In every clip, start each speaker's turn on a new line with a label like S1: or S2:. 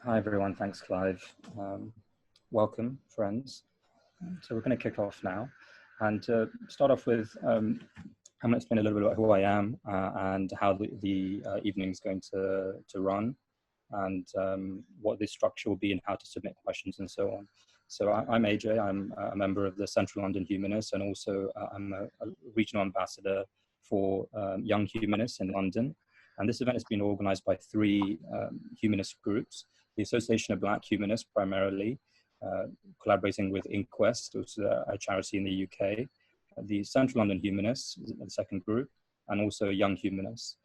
S1: Hi everyone, thanks Clive. Welcome friends. So we're going to kick off now and start off with I'm going to explain a little bit about who I am and how the evening is going to run, and what this structure will be and how to submit questions and so on. So I'm AJ, I'm a member of the Central London Humanists, and also I'm a regional ambassador for Young Humanists in London. And this event has been organized by three humanist groups: the Association of Black Humanists primarily, collaborating with INQUEST, which is a charity in the UK, the Central London Humanists, the second group, and also Young Humanists.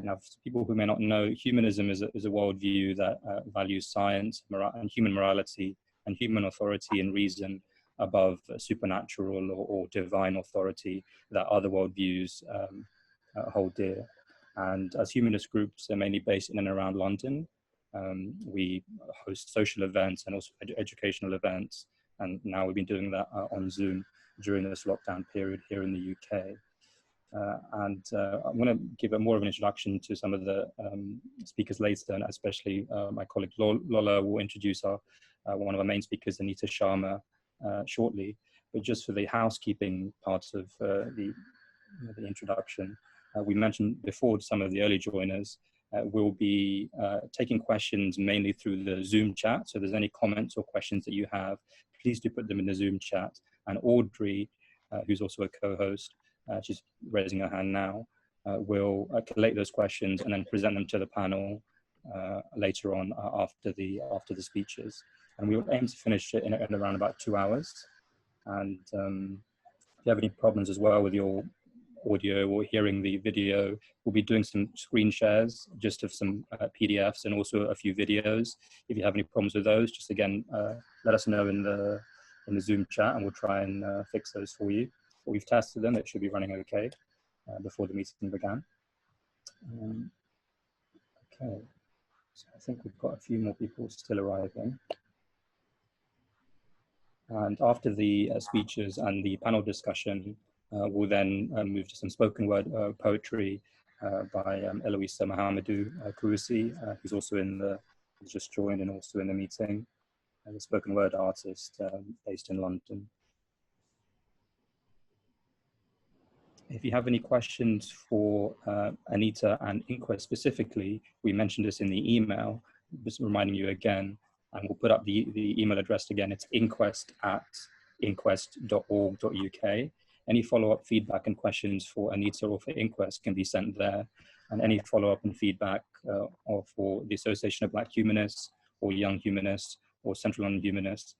S1: Now, for people who may not know, humanism is a worldview that values science and human morality and human authority and reason above supernatural or divine authority that other worldviews hold dear. And as humanist groups, they're mainly based in and around London. We host social events and also educational events. And now we've been doing that on Zoom during this lockdown period here in the UK. I'm going to give more of an introduction to some of the speakers later, and especially my colleague Lola will introduce one of our main speakers, Anita Sharma, shortly. But just for the housekeeping part of the introduction, we mentioned before to some of the early joiners, we'll be taking questions mainly through the Zoom chat. So if there's any comments or questions that you have, please do put them in the Zoom chat. And Audrey, who's also a co-host, she's raising her hand now, will collate those questions and then present them to the panel later on after the speeches. And we will aim to finish it in around about 2 hours. And if you have any problems as well with your audio or hearing the video, we'll be doing some screen shares just of some PDFs and also a few videos. If you have any problems with those, just again, let us know in the Zoom chat and we'll try and fix those for you. But we've tested them, it should be running okay before the meeting began. Okay, so I think we've got a few more people still arriving. And after the speeches and the panel discussion, we'll then move to some spoken word poetry by Eloisa Mohamedou Kouroussi, who's also who's just joined and also in the meeting, a spoken word artist based in London. If you have any questions for Anita and INQUEST specifically, we mentioned this in the email, just reminding you again, and we'll put up the email address again. It's inquest@inquest.org.uk. Any follow-up feedback and questions for Anita or for INQUEST can be sent there. And any follow-up and feedback or for the Association of Black Humanists or Young Humanists or Central London Humanists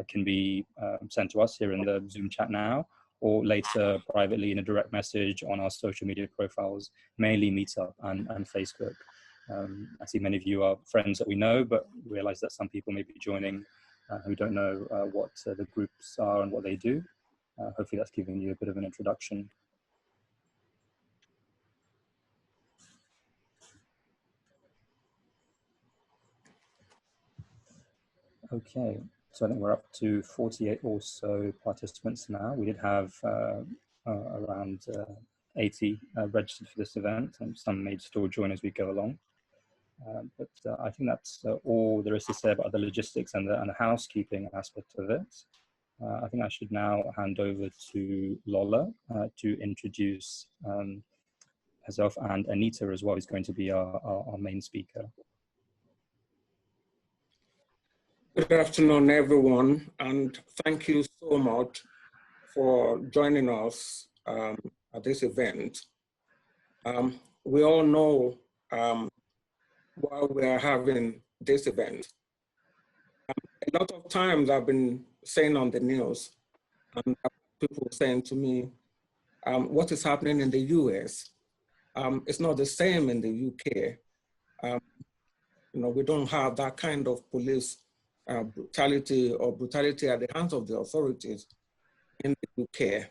S1: can be sent to us here in the Zoom chat now, or later privately in a direct message on our social media profiles, mainly Meetup and Facebook. I see many of you are friends that we know, but realize that some people may be joining who don't know what the groups are and what they do. Hopefully that's giving you a bit of an introduction. Okay, so I think we're up to 48 or so participants now. We did have around 80 registered for this event, and some may still join as we go along. But I think that's all there is to say about the logistics and the housekeeping aspect of it. I think I should now hand over to Lola to introduce herself, and Anita as well is going to be our main speaker.
S2: Good afternoon, everyone, and thank you so much for joining us at this event. We all know why we are having this event. A lot of times I've been saying on the news, and people saying to me, what is happening in the US? It's not the same in the UK. We don't have that kind of police brutality at the hands of the authorities in the UK.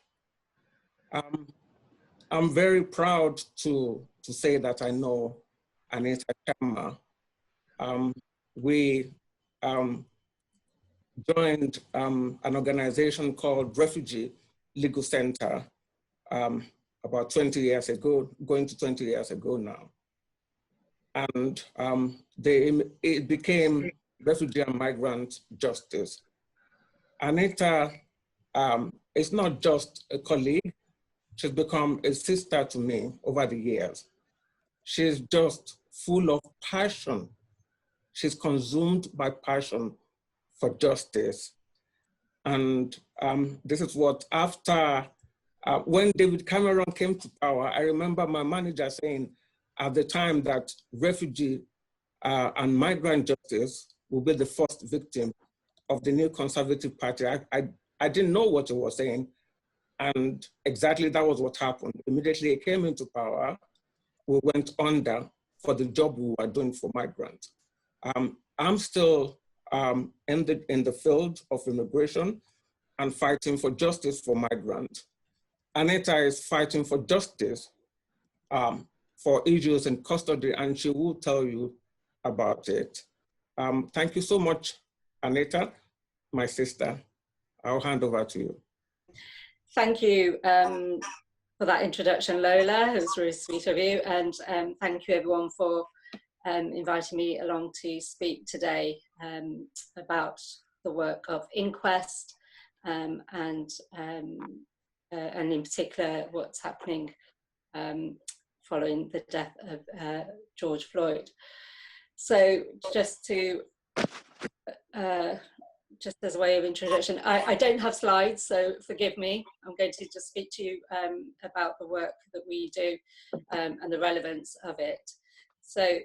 S2: I'm very proud to say that I know Anita Sharma. We joined an organization called Refugee Legal Center about 20 years ago, going to 20 years ago now. And it became refugee and migrant justice. Anita is not just a colleague, she's become a sister to me over the years. She's just full of passion. She's consumed by passion for justice. And this is what, after, when David Cameron came to power, I remember my manager saying at the time that refugee and migrant justice will be the first victim of the new Conservative Party. I didn't know what he was saying. And exactly that was what happened. Immediately he came into power, we went under for the job we were doing for migrants. I'm still in the field of immigration and fighting for justice for migrants. Anita is fighting for justice for issues in custody, and she will tell you about it. Thank you so much, Anita, my sister. I'll hand over to you.
S3: Thank you for that introduction, Lola. It was really sweet of you. And thank you everyone for inviting me along to speak today about the work of INQUEST and in particular what's happening following the death of George Floyd. So just as a way of introduction, I don't have slides, so forgive me. I'm going to just speak to you about the work that we do and the relevance of it. So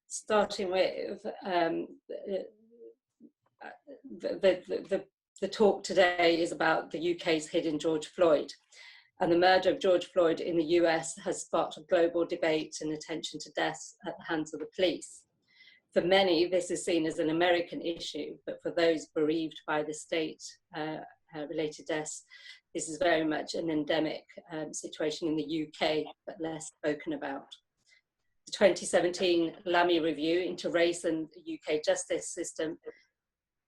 S3: starting with the talk today is about the UK's hidden George Floyd. And the murder of George Floyd in the US has sparked a global debate and attention to deaths at the hands of the police. For many, this is seen as an American issue, but for those bereaved by the state-related deaths, this is very much an endemic situation in the UK, but less spoken about. The 2017 Lammy Review into Race and the UK Justice System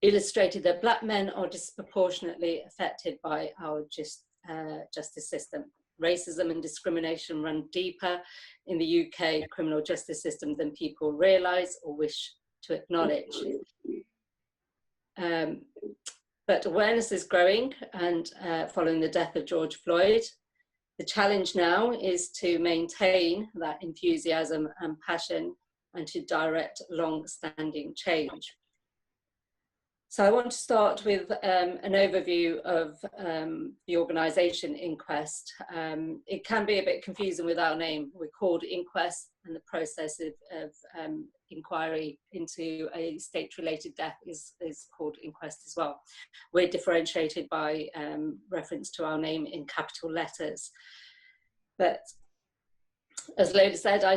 S3: illustrated that Black men are disproportionately affected by our justice system. Racism and discrimination run deeper in the UK criminal justice system than people realise or wish to acknowledge. But awareness is growing, and following the death of George Floyd, the challenge now is to maintain that enthusiasm and passion and to direct long-standing change. So I want to start with an overview of the organisation INQUEST. It can be a bit confusing with our name. We're called INQUEST, and the process of inquiry into a state-related death is called INQUEST as well. We're differentiated by reference to our name in capital letters. But as Lola said, I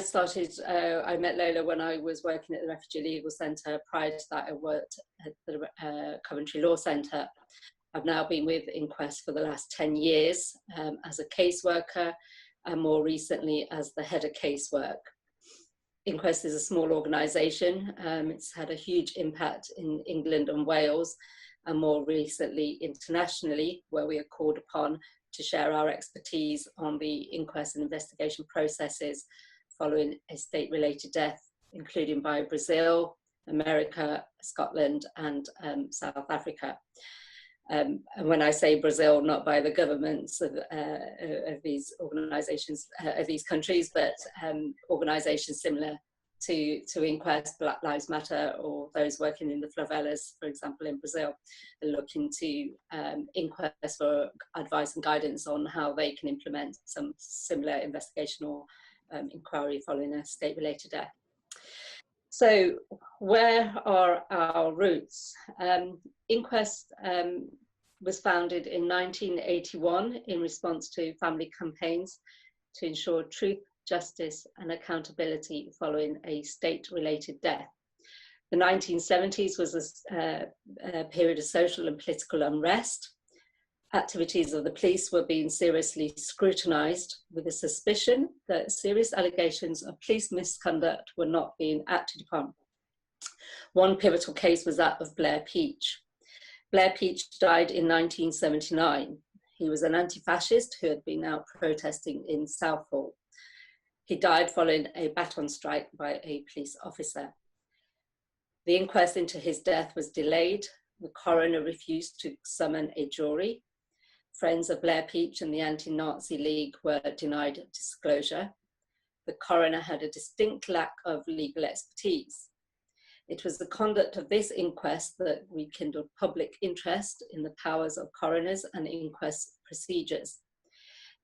S3: met Lola when I was working at the Refugee Legal Centre. Prior to that, I worked at the Coventry Law Centre. I've now been with INQUEST for the last 10 years as a caseworker, and more recently as the head of casework. INQUEST is a small organisation. It's had a huge impact in England and Wales, and more recently internationally, where we are called upon to share our expertise on the inquest and investigation processes following a state-related death, including by Brazil, America, Scotland, and South Africa. And when I say Brazil, not by the governments of these organisations, of these countries, but organisations similar to INQUEST, Black Lives Matter, or those working in the favelas, for example, in Brazil, are looking to INQUEST for advice and guidance on how they can implement some similar investigation or inquiry following a state-related death. So where are our roots? INQUEST was founded in 1981 in response to family campaigns to ensure truth, justice and accountability following a state-related death. The 1970s was a period of social and political unrest. Activities of the police were being seriously scrutinised with a suspicion that serious allegations of police misconduct were not being acted upon. One pivotal case was that of Blair Peach. Blair Peach died in 1979. He was an anti-fascist who had been out protesting in Southall. He died following a baton strike by a police officer. The inquest into his death was delayed. The coroner refused to summon a jury. Friends of Blair Peach and the Anti-Nazi League were denied disclosure. The coroner had a distinct lack of legal expertise. It was the conduct of this inquest that rekindled public interest in the powers of coroners and inquest procedures.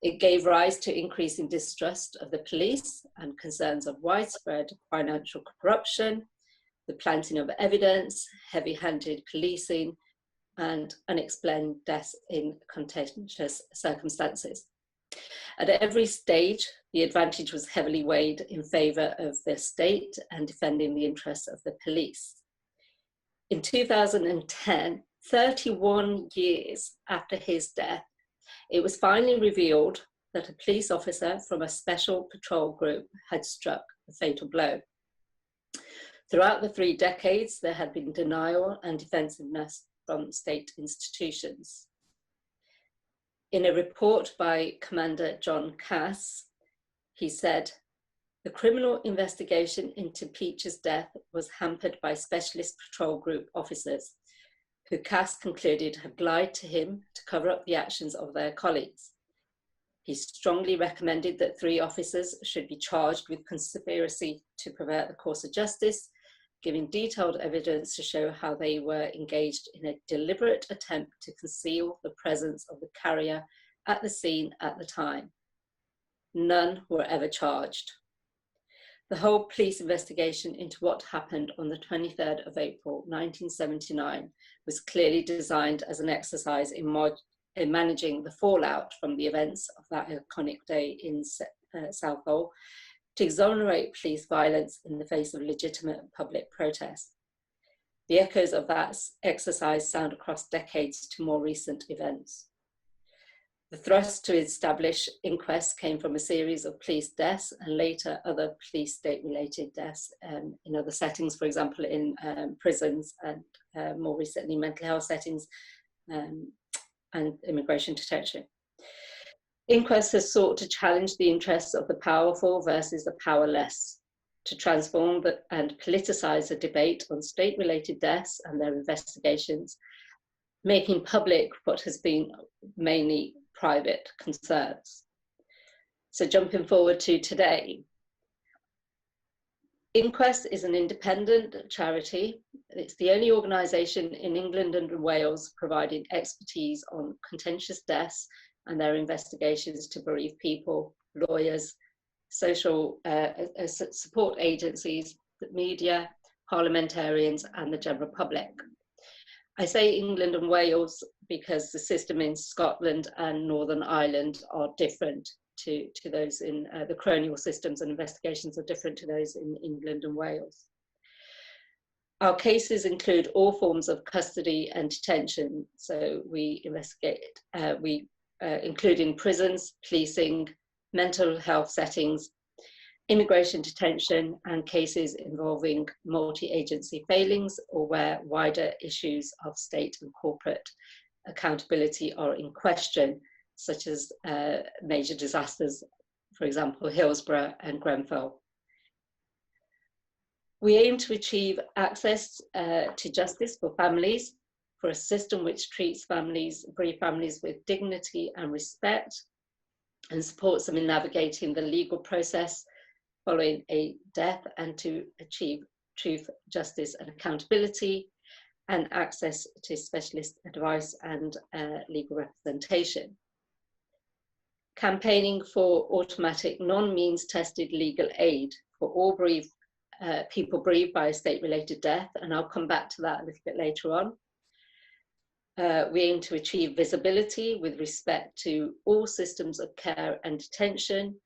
S3: It gave rise to increasing distrust of the police and concerns of widespread financial corruption, the planting of evidence, heavy-handed policing, and unexplained deaths in contentious circumstances. At every stage, the advantage was heavily weighed in favour of the state and defending the interests of the police. In 2010, 31 years after his death, it was finally revealed that a police officer from a special patrol group had struck a fatal blow. Throughout the 3 decades, there had been denial and defensiveness from state institutions. In a report by Commander John Cass, he said, "The criminal investigation into Peach's death was hampered by specialist patrol group officers, who Cass concluded had lied to him to cover up the actions of their colleagues. He strongly recommended that 3 officers should be charged with conspiracy to pervert the course of justice, giving detailed evidence to show how they were engaged in a deliberate attempt to conceal the presence of the carrier at the scene at the time. None were ever charged." The whole police investigation into what happened on the 23rd of April 1979 was clearly designed as an exercise in managing the fallout from the events of that iconic day in Southall, to exonerate police violence in the face of legitimate public protest. The echoes of that exercise sound across decades to more recent events. The thrust to establish inquests came from a series of police deaths and later other police state-related deaths in other settings, for example, in prisons and more recently mental health settings and immigration detention. INQUEST has sought to challenge the interests of the powerful versus the powerless, to transform and politicise the debate on state-related deaths and their investigations, making public what has been mainly private concerns. So jumping forward to today, INQUEST is an independent charity. It's the only organisation in England and Wales providing expertise on contentious deaths and their investigations to bereaved people, lawyers, social support agencies, the media, parliamentarians, and the general public. I say England and Wales because the system in Scotland and Northern Ireland are different to those in the cranial systems, and investigations are different to those in England and Wales. Our cases include all forms of custody and detention. So we investigate, including prisons, policing, mental health settings, immigration detention, and cases involving multi-agency failings or where wider issues of state and corporate accountability are in question, such as major disasters, for example, Hillsborough and Grenfell. We aim to achieve access to justice for families, for a system which treats bereaved families with dignity and respect, and supports them in navigating the legal process following a death, and to achieve truth, justice, and accountability, and access to specialist advice and legal representation. Campaigning for automatic non-means tested legal aid for all people bereaved by a state-related death, and I'll come back to that a little bit later on. We aim to achieve visibility with respect to all systems of care and detention,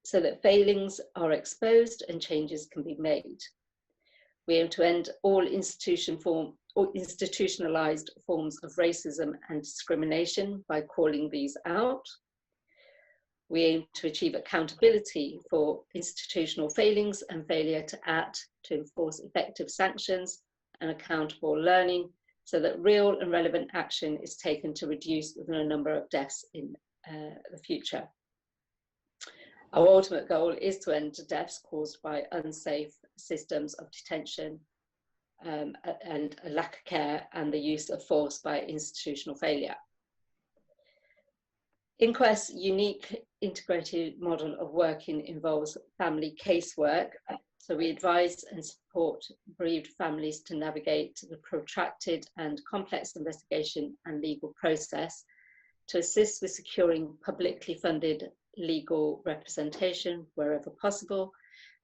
S3: so that failings are exposed and changes can be made. We aim to end all institutionalized forms of racism and discrimination by calling these out. We aim to achieve accountability for institutional failings and failure to act, to enforce effective sanctions and accountable learning, so that real and relevant action is taken to reduce the number of deaths in the future. Our ultimate goal is to end deaths caused by unsafe systems of detention and a lack of care and the use of force by institutional failure. INQUEST's unique integrated model of working involves family casework. So we advise and support bereaved families to navigate the protracted and complex investigation and legal process, to assist with securing publicly funded legal representation wherever possible,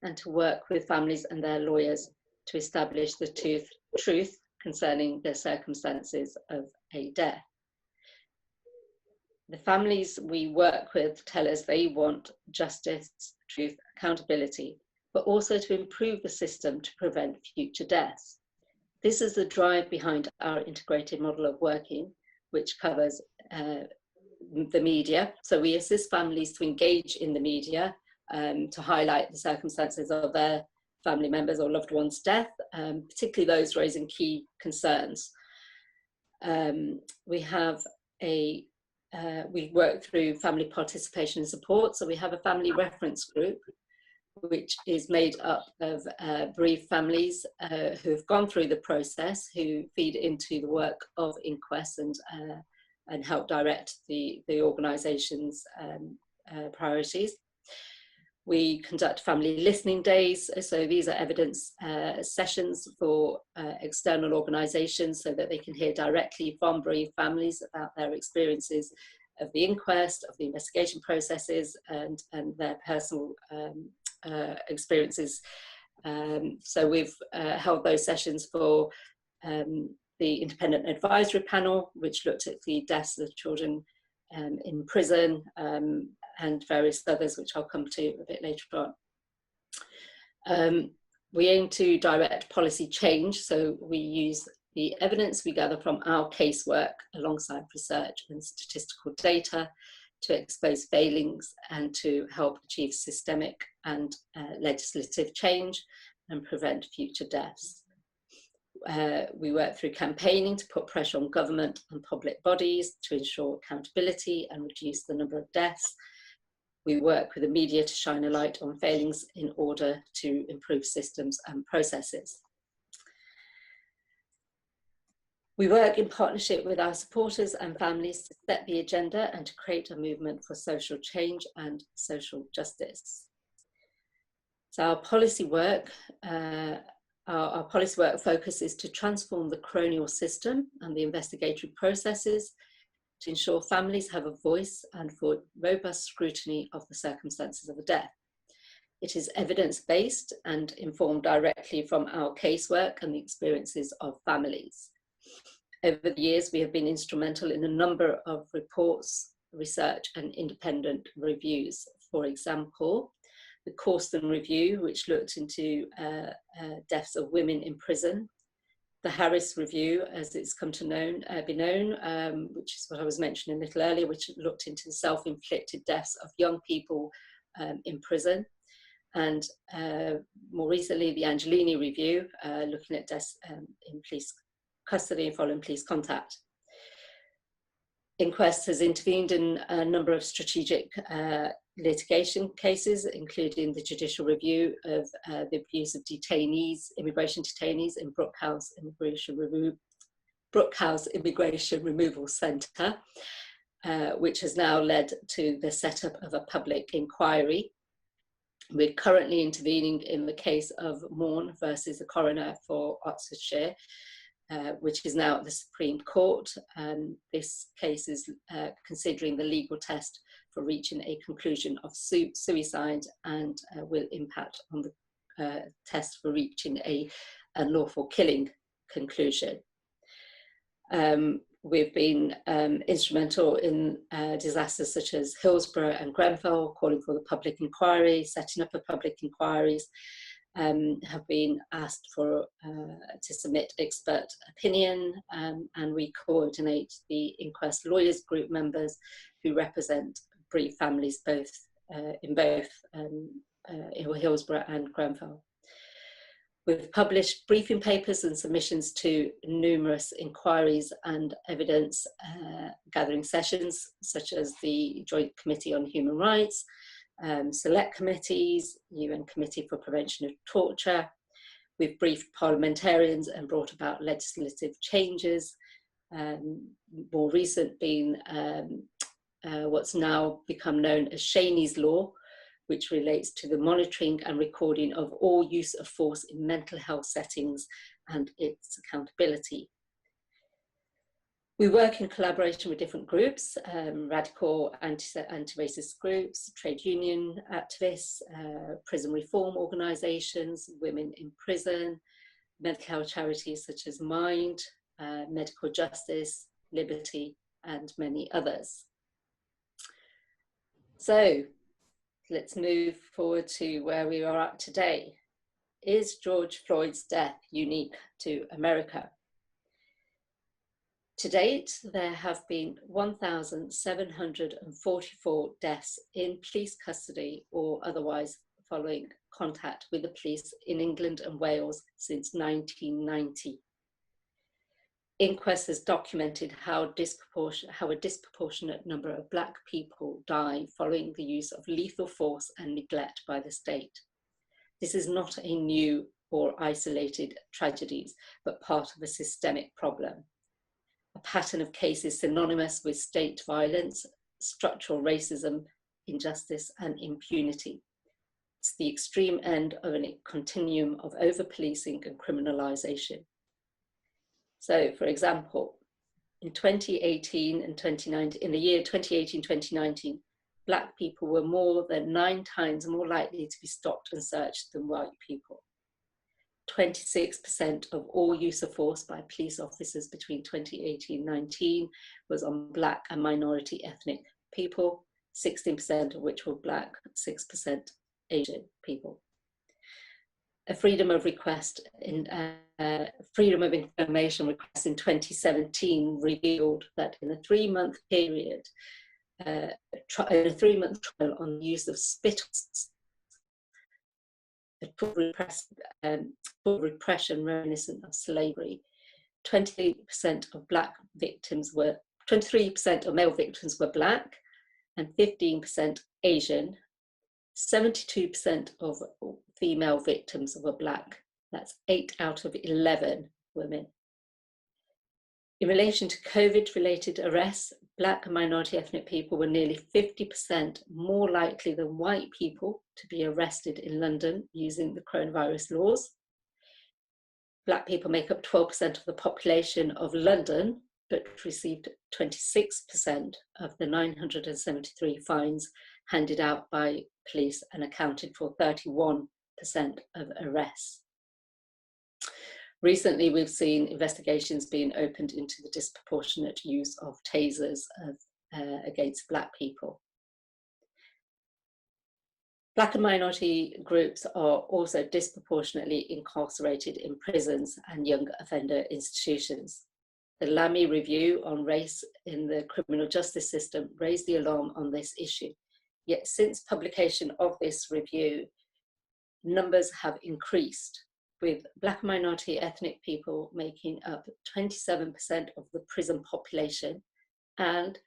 S3: and to work with families and their lawyers to establish the truth concerning the circumstances of a death. The families we work with tell us they want justice, truth, accountability, but also to improve the system to prevent future deaths. This is the drive behind our integrated model of working, which covers the media. So we assist families to engage in the media, to highlight the circumstances of their family members or loved ones' death, particularly those raising key concerns. We work through family participation and support. So we have a family reference group, which is made up of bereaved families who have gone through the process, who feed into the work of INQUEST and help direct the organisation's priorities. We conduct family listening days. So these are evidence sessions for external organisations so that they can hear directly from bereaved families about their experiences of the inquest, of the investigation processes, and their personal experiences. So we've held those sessions for the Independent Advisory Panel, which looked at the deaths of children in prison, and various others, which I'll come to a bit later on. We aim to direct policy change, so we use the evidence we gather from our casework alongside research and statistical data to expose failings and to help achieve systemic and legislative change and prevent future deaths. We work through campaigning to put pressure on government and public bodies to ensure accountability and reduce the number of deaths. We work with the media to shine a light on failings in order to improve systems and processes. We work in partnership with our supporters and families to set the agenda and to create a movement for social change and social justice. So our policy work focuses to transform the coronial system and the investigatory processes to ensure families have a voice and for robust scrutiny of the circumstances of a death. It is evidence-based and informed directly from our casework and the experiences of families. Over the years, we have been instrumental in a number of reports, research, and independent reviews. For example, the Corsten Review, which looked into deaths of women in prison, the Harris Review, as it's come to be known, which is what I was mentioning a little earlier, which looked into the self-inflicted deaths of young people in prison, and more recently, the Angelini Review, looking at deaths in police custody following police contact. INQUEST has intervened in a number of strategic litigation cases, including the judicial review of the abuse of detainees, immigration detainees in Brookhouse Immigration Removal Centre, which has now led to the setup of a public inquiry. We're currently intervening in the case of Morn versus the coroner for Oxfordshire, which is now at the Supreme Court. This case is considering the legal test for reaching a conclusion of suicide and will impact on the test for reaching a unlawful killing conclusion. We've been instrumental in disasters such as Hillsborough and Grenfell, calling for the public inquiry, setting up a public inquiries, have been asked for to submit expert opinion, and we coordinate the INQUEST lawyers group members who represent bereaved families in both Hillsborough and Grenfell. We've published briefing papers and submissions to numerous inquiries and evidence gathering sessions, such as the Joint Committee on Human Rights, select committees, UN Committee for Prevention of Torture. We've briefed parliamentarians and brought about legislative changes, more recent being what's now become known as Cheney's Law, which relates to the monitoring and recording of all use of force in mental health settings and its accountability. We work in collaboration with different groups, radical anti-racist groups, trade union activists, prison reform organisations, women in prison, mental health charities such as Mind, Medical Justice, Liberty, and many others. So let's move forward to where we are at today. Is George Floyd's death unique to America? To date, there have been 1,744 deaths in police custody or otherwise following contact with the police in England and Wales since 1990. INQUEST has documented how a disproportionate number of Black people die following the use of lethal force and neglect by the state. This is not a new or isolated tragedy, but part of a systemic problem. A pattern of cases synonymous with state violence, structural racism, injustice, and impunity. It's the extreme end of a continuum of over-policing and criminalisation. So, for example, in 2018 and 2019, in the year 2018-2019, Black people were more than 9 times more likely to be stopped and searched than white people. 26% of all use of force by police officers between 2018-19 was on Black and minority ethnic people, 16% of which were Black, 6% Asian people. A freedom of information request in 2017 revealed that in a 3-month period, in a 3-month trial on the use of spit repression reminiscent of slavery, 23% of male victims were Black and 15% Asian. 72% of female victims were Black. That's 8 out of 11 women. In relation to COVID-related arrests, Black and minority ethnic people were nearly 50% more likely than white people to be arrested in London using the coronavirus laws. Black people make up 12% of the population of London, but received 26% of the 973 fines handed out by police and accounted for 31% of arrests. Recently, we've seen investigations being opened into the disproportionate use of tasers against Black people. Black and minority groups are also disproportionately incarcerated in prisons and young offender institutions. The Lamy Review on Race in the Criminal Justice System raised the alarm on this issue. Yet since publication of this review, numbers have increased, with Black and minority ethnic people making up 27% of the prison population and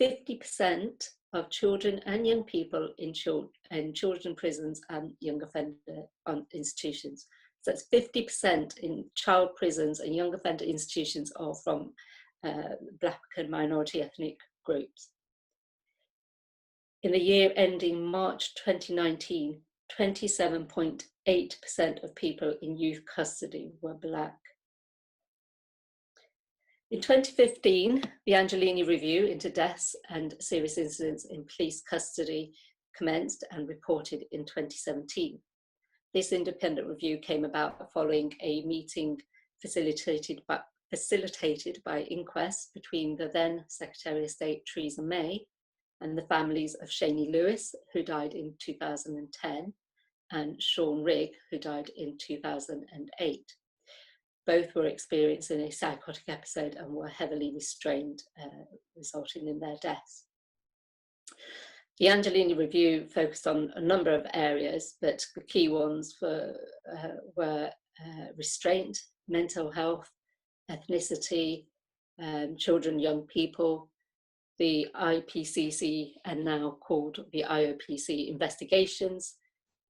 S3: 50% of children and young people in children prisons and young offender institutions. So that's 50% in child prisons and young offender institutions are from Black and minority ethnic groups. In the year ending March 2019, 27.8% of people in youth custody were Black. In 2015, the Angelini Review into deaths and serious incidents in police custody commenced and reported in 2017. This independent review came about following a meeting facilitated by INQUEST between the then Secretary of State Theresa May and the families of Cheney Lewis, who died in 2010, and Sean Rigg, who died in 2008. Both were experiencing a psychotic episode and were heavily restrained, resulting in their deaths. The Angelini Review focused on a number of areas, but the key ones were restraint, mental health, ethnicity, children, young people, the IPCC, and now called the IOPC investigations,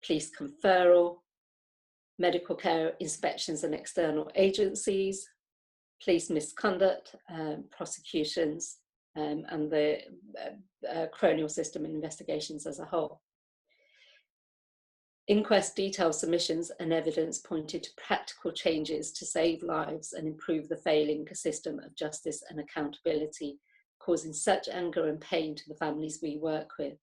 S3: police conferral, medical care, inspections and external agencies, police misconduct, prosecutions, and the cranial system investigations as a whole. INQUEST detailed submissions and evidence pointed to practical changes to save lives and improve the failing system of justice and accountability, causing such anger and pain to the families we work with.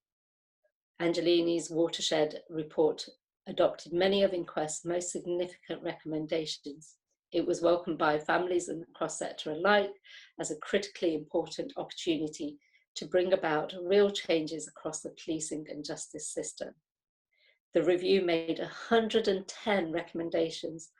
S3: Angelini's watershed report adopted many of INQUEST's most significant recommendations. It was welcomed by families and the cross-sector alike as a critically important opportunity to bring about real changes across the policing and justice system. The review made 110 recommendations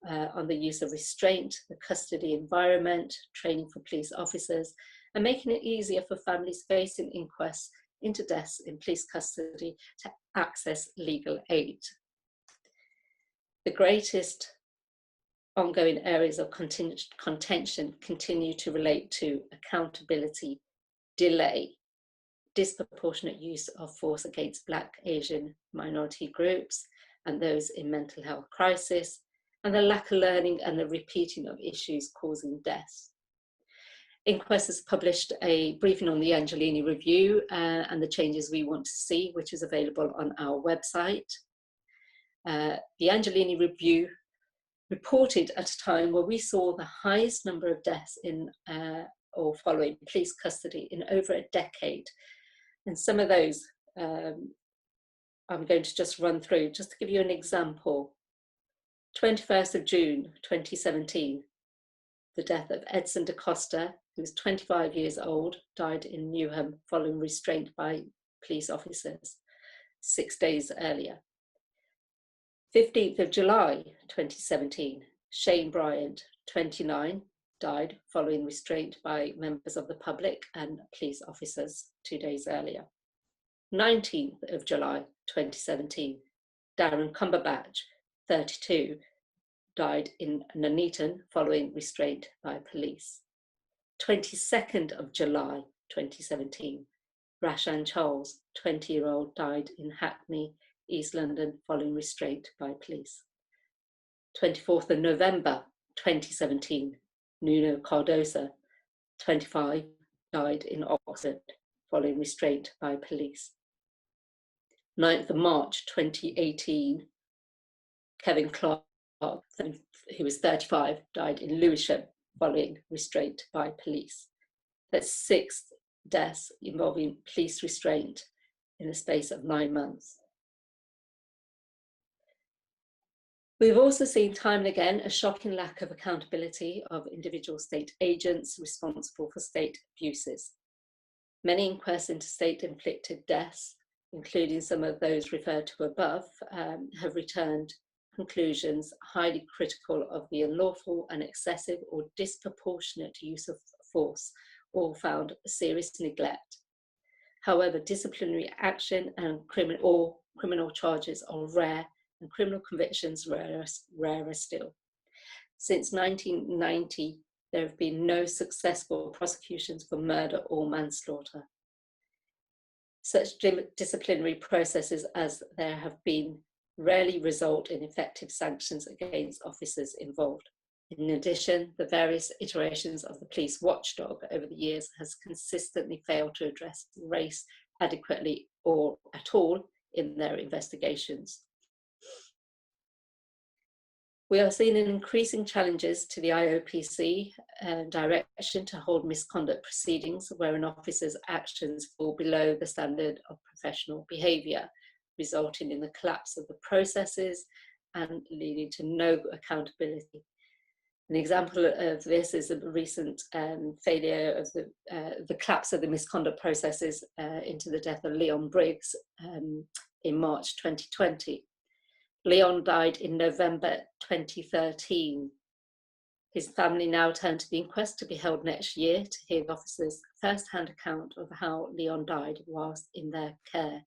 S3: on the use of restraint, the custody environment, training for police officers, and making it easier for families facing inquests into deaths in police custody to access legal aid. The greatest ongoing areas of contention continue to relate to accountability, delay, disproportionate use of force against Black, Asian, minority groups, and those in mental health crisis, and the lack of learning and the repeating of issues causing deaths. INQUEST has published a briefing on the Angelini review and the changes we want to see, which is available on our website. The Angelini review reported at a time where we saw the highest number of deaths in or following police custody in over a decade. And some of those I'm going to just run through, just to give you an example. 21st of June, 2017, the death of Edson da Costa, who was 25 years old, died in Newham following restraint by police officers 6 days earlier. 15th of July, 2017, Shane Bryant, 29, died following restraint by members of the public and police officers 2 days earlier. 19th of July, 2017, Darren Cumberbatch, 32, died in Nuneaton following restraint by police. 22nd of July, 2017, Rashan Charles, 20-year-old, died in Hackney, East London, following restraint by police. 24th of November, 2017, Nuno Cardosa, 25, died in Oxford, following restraint by police. 9th of March, 2018, Kevin Clark, who was 35, died in Lewisham, following restraint by police. That's 6 deaths involving police restraint in the space of 9 months. We've also seen time and again a shocking lack of accountability of individual state agents responsible for state abuses. Many inquests into state-inflicted deaths, including some of those referred to above, have returned conclusions highly critical of the unlawful and excessive or disproportionate use of force, or found serious neglect. However, disciplinary action and criminal charges are rare, and criminal convictions rarer still. Since 1990, there have been no successful prosecutions for murder or manslaughter. Such disciplinary processes as there have been rarely result in effective sanctions against officers involved. In addition, the various iterations of the police watchdog over the years has consistently failed to address race adequately or at all in their investigations. We are seeing increasing challenges to the IOPC direction to hold misconduct proceedings where an officer's actions fall below the standard of professional behaviour, resulting in the collapse of the processes and leading to no accountability. An example of this is the recent failure of the collapse of the misconduct processes into the death of Leon Briggs in March 2020. Leon died in November 2013. His family now turn to the inquest to be held next year to hear the officers' first-hand account of how Leon died whilst in their care.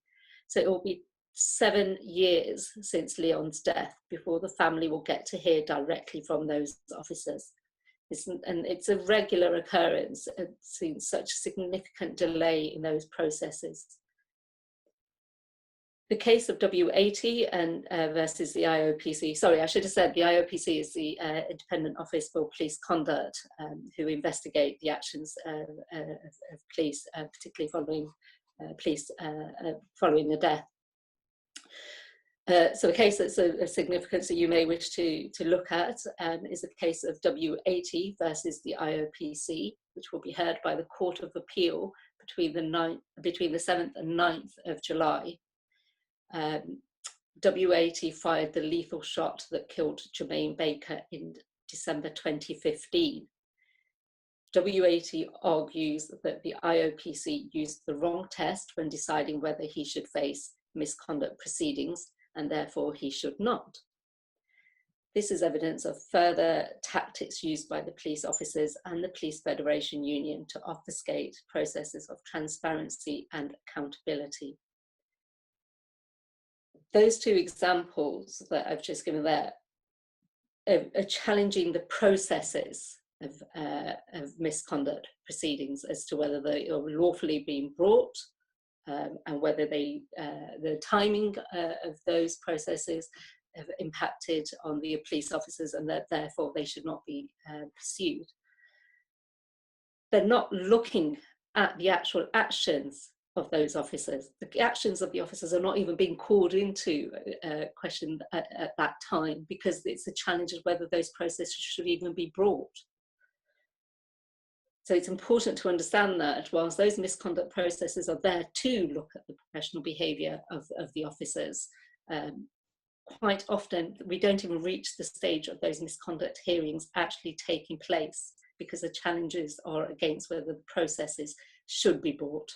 S3: So it will be 7 years since Leon's death before the family will get to hear directly from those officers. It's a regular occurrence. It's seen such significant delay in those processes. The case of W80 and versus the IOPC. Sorry, I should have said the IOPC is the Independent Office for Police Conduct, who investigate the actions of police, particularly following following the death. So a case that's of significance that you may wish to look at is the case of W80 versus the IOPC, which will be heard by the Court of Appeal between the 7th and 9th of July. W80 fired the lethal shot that killed Jermaine Baker in December 2015. W80 argues that the IOPC used the wrong test when deciding whether he should face misconduct proceedings, and therefore he should not. This is evidence of further tactics used by the police officers and the Police Federation Union to obfuscate processes of transparency and accountability. Those two examples that I've just given there are challenging the processes of misconduct proceedings as to whether they are lawfully being brought and whether the timing of those processes have impacted on the police officers and that therefore they should not be pursued. They're not looking at the actual actions of those officers. The actions of the officers are not even being called into question at that time, because it's a challenge of whether those processes should even be brought. So it's important to understand that whilst those misconduct processes are there to look at the professional behaviour of the officers, quite often we don't even reach the stage of those misconduct hearings actually taking place, because the challenges are against whether the processes should be brought.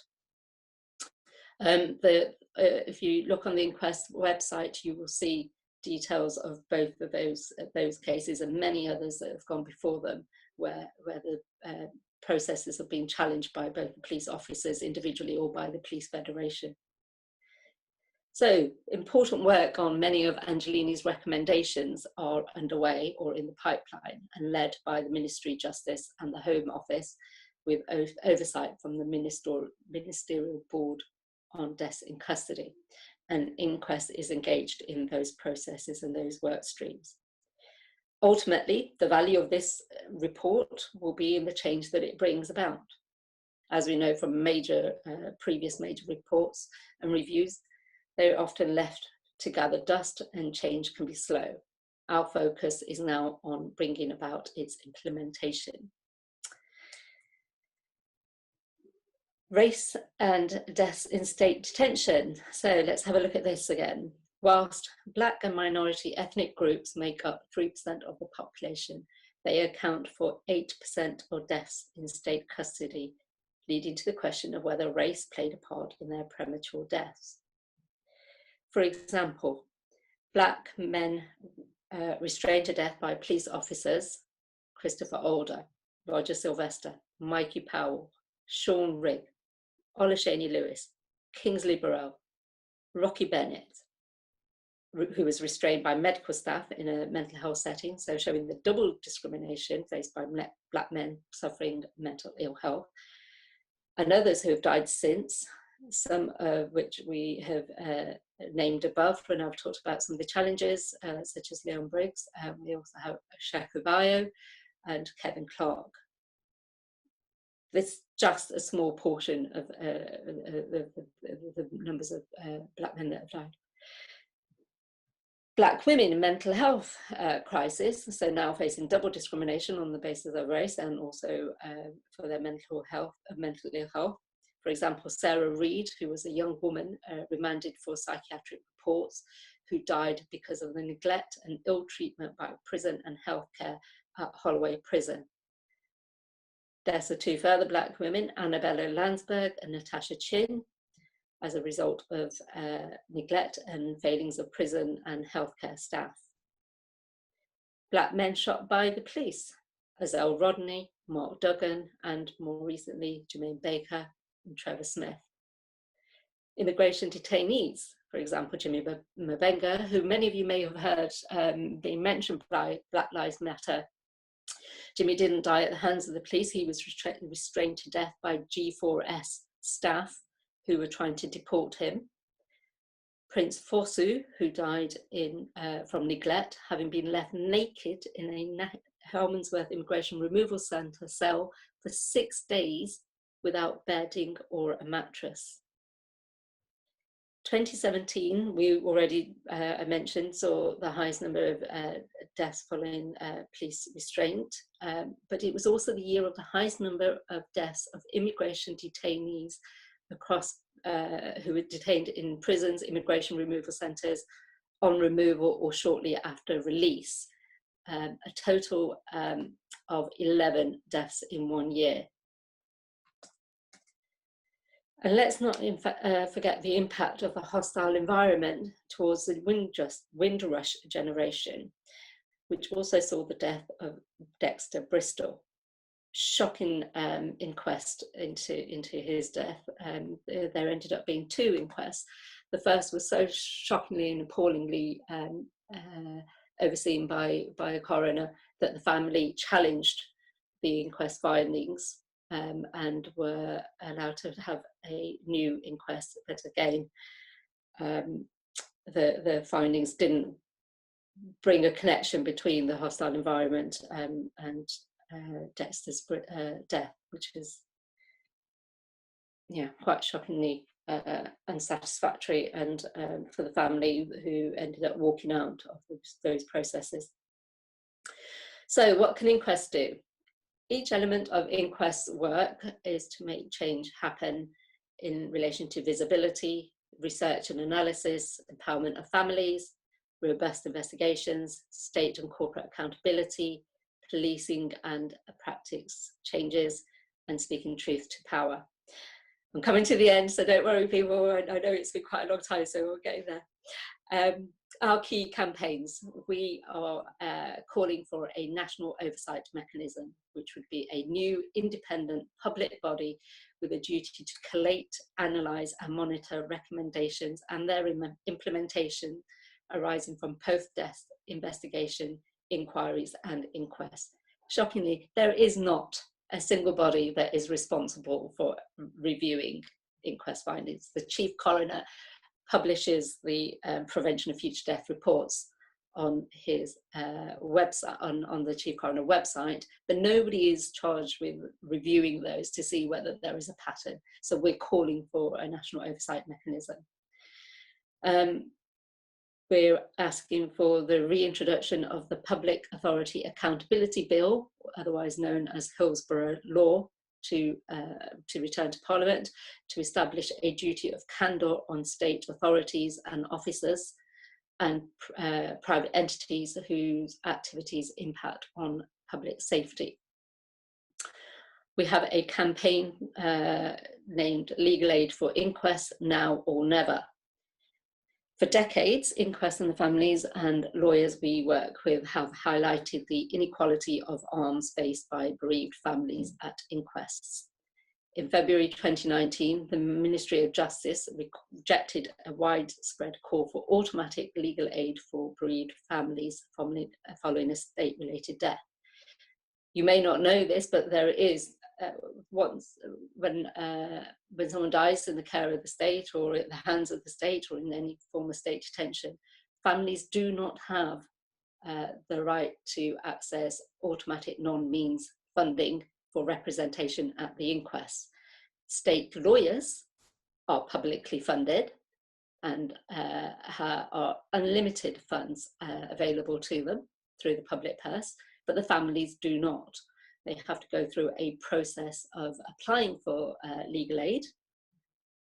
S3: If you look on the INQUEST website, you will see details of both of those cases and many others that have gone before them, where the processes have been challenged by both the police officers individually or by the Police Federation. So important work on many of Angelini's recommendations are underway or in the pipeline and led by the Ministry of Justice and the Home Office, with oversight from the Ministerial Board on Deaths in Custody, and INQUEST is engaged in those processes and those work streams. Ultimately, the value of this report will be in the change that it brings about. As we know from previous major reports and reviews, they're often left to gather dust and change can be slow. Our focus is now on bringing about its implementation. Race and deaths in state detention. So let's have a look at this again. Whilst Black and minority ethnic groups make up 3% of the population, they account for 8% of deaths in state custody, leading to the question of whether race played a part in their premature deaths. For example, Black men restrained to death by police officers: Christopher Older, Roger Sylvester, Mikey Powell, Sean Rigg, Olashani Lewis, Kingsley Burrell, Rocky Bennett, who was restrained by medical staff in a mental health setting, so showing the double discrimination faced by Black men suffering mental ill health, and others who have died since, some of which we have named above when I've talked about some of the challenges, such as Leon Briggs. We also have Shaku Bayo and Kevin Clark. This is just a small portion of the numbers of Black men that have died. Black women in mental health crisis, so now facing double discrimination on the basis of race and also for their mental ill health. For example, Sarah Reid, who was a young woman remanded for psychiatric reports, who died because of the neglect and ill treatment by prison and healthcare at Holloway Prison. Deaths of two further Black women, Annabella Landsberg and Natasha Chin, as a result of neglect and failings of prison and healthcare staff. Black men shot by the police: Azelle Rodney, Mark Duggan, and more recently, Jermaine Baker and Trevor Smith. Immigration detainees, for example, Jimmy Mabenga, who many of you may have heard being mentioned by Black Lives Matter. Jimmy didn't die at the hands of the police. He was restrained to death by G4S staff who were trying to deport him. Prince Fosu, who died from neglect, having been left naked in a Helmansworth Immigration Removal Centre cell for 6 days without bedding or a mattress. 2017, we already, I mentioned, saw the highest number of deaths following police restraint, but it was also the year of the highest number of deaths of immigration detainees across, who were detained in prisons, immigration removal centres, on removal or shortly after release. A total of 11 deaths in 1 year. And let's not forget the impact of the hostile environment towards the Windrush generation, which also saw the death of Dexter Bristol. Shocking inquest into his death. There ended up being 2 inquests. The first was so shockingly and appallingly overseen by a coroner that the family challenged the inquest findings and were allowed to have a new inquest. But again, the findings didn't bring a connection between the hostile environment and Dexter's death, which is, yeah, quite shockingly unsatisfactory, and for the family who ended up walking out of those processes. So what can INQUEST do? Each element of INQUEST's work is to make change happen in relation to visibility, research and analysis, empowerment of families, robust investigations, state and corporate accountability, policing and practice changes, and speaking truth to power. I'm coming to the end, so don't worry people, I know it's been quite a long time, so we're getting there. Our key campaigns, we are calling for a national oversight mechanism, which would be a new independent public body with a duty to collate, analyse and monitor recommendations and their implementation arising from post-death investigation, inquiries and inquests. Shockingly, there is not a single body that is responsible for reviewing inquest findings. The chief coroner publishes the prevention of future death reports on his website, on the chief coroner website, but nobody is charged with reviewing those to see whether there is a pattern. So we're calling for a national oversight mechanism. We're asking for the reintroduction of the Public Authority Accountability Bill, otherwise known as Hillsborough Law, to return to Parliament, to establish a duty of candour on state authorities and officers and private entities whose activities impact on public safety. We have a campaign named Legal Aid for Inquest, Now or Never. For decades, INQUEST and the families and lawyers we work with have highlighted the inequality of harms faced by bereaved families at inquests. In February 2019, the Ministry of Justice rejected a widespread call for automatic legal aid for bereaved families following a state-related death. You may not know this, but there is when someone dies in the care of the state or at the hands of the state or in any form of state detention, families do not have the right to access automatic non-means funding for representation at the inquest. State lawyers are publicly funded and are unlimited funds available to them through the public purse, but the families do not. They have to go through a process of applying for legal aid.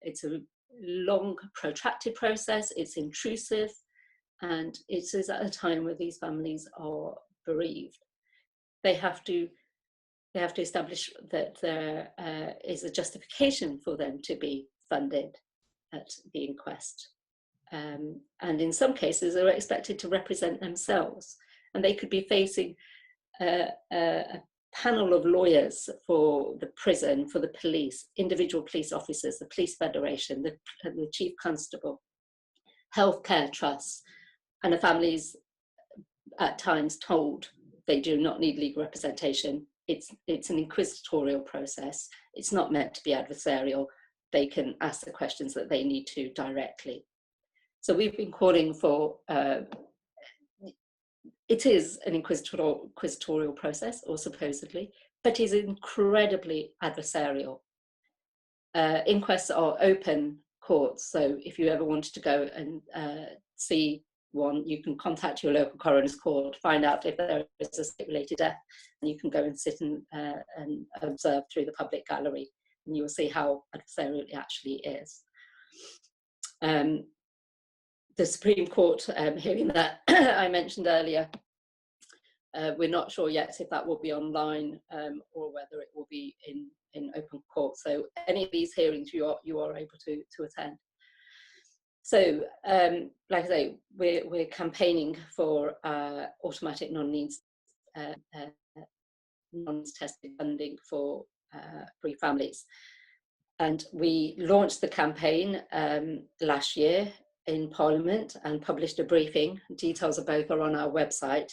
S3: It's a long, protracted process, it's intrusive, and it is at a time where these families are bereaved. They have to establish that there is a justification for them to be funded at the inquest. And in some cases, they're expected to represent themselves, and they could be facing a panel of lawyers for the prison, for the police, individual police officers, the police federation, the chief constable, healthcare trusts, and the families at times told they do not need legal representation. It's an inquisitorial process. It's not meant to be adversarial. They can ask the questions that they need to directly. So we've been calling for, it is an inquisitorial process, or supposedly, but is incredibly adversarial. Inquests are open courts, so if you ever wanted to go and see one, you can contact your local coroner's court, find out if there is a state-related death, and you can go and sit and observe through the public gallery, and you'll see how adversarial it actually is. The Supreme Court hearing that I mentioned earlier, we're not sure yet if that will be online or whether it will be in open court. So any of these hearings you are able to attend. So, like I say, we're campaigning for automatic non-needs tested funding for free families. And we launched the campaign last year in Parliament and published a briefing. Details of both are on our website.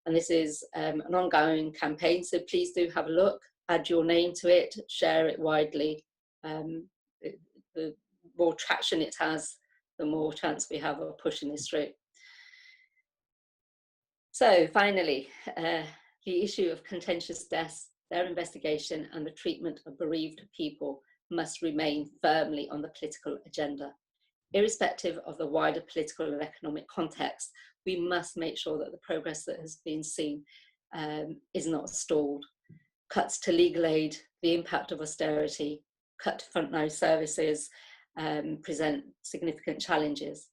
S3: And this is an ongoing campaign, so please do have a look, add your name to it, share it widely. The more traction it has, the more chance we have of pushing this through. So finally, the issue of contentious deaths, their investigation and the treatment of bereaved people must remain firmly on the political agenda. Irrespective of the wider political and economic context, we must make sure that the progress that has been seen is not stalled. Cuts to legal aid, the impact of austerity, cut to frontline services present significant challenges.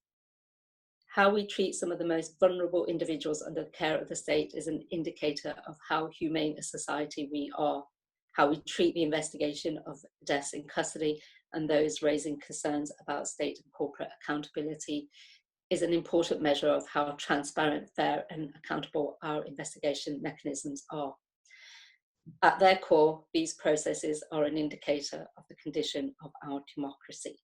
S3: How we treat some of the most vulnerable individuals under the care of the state is an indicator of how humane a society we are. How we treat the investigation of deaths in custody and those raising concerns about state and corporate accountability is an important measure of how transparent, fair and accountable our investigation mechanisms are. At their core, these processes are an indicator of the condition of our democracy.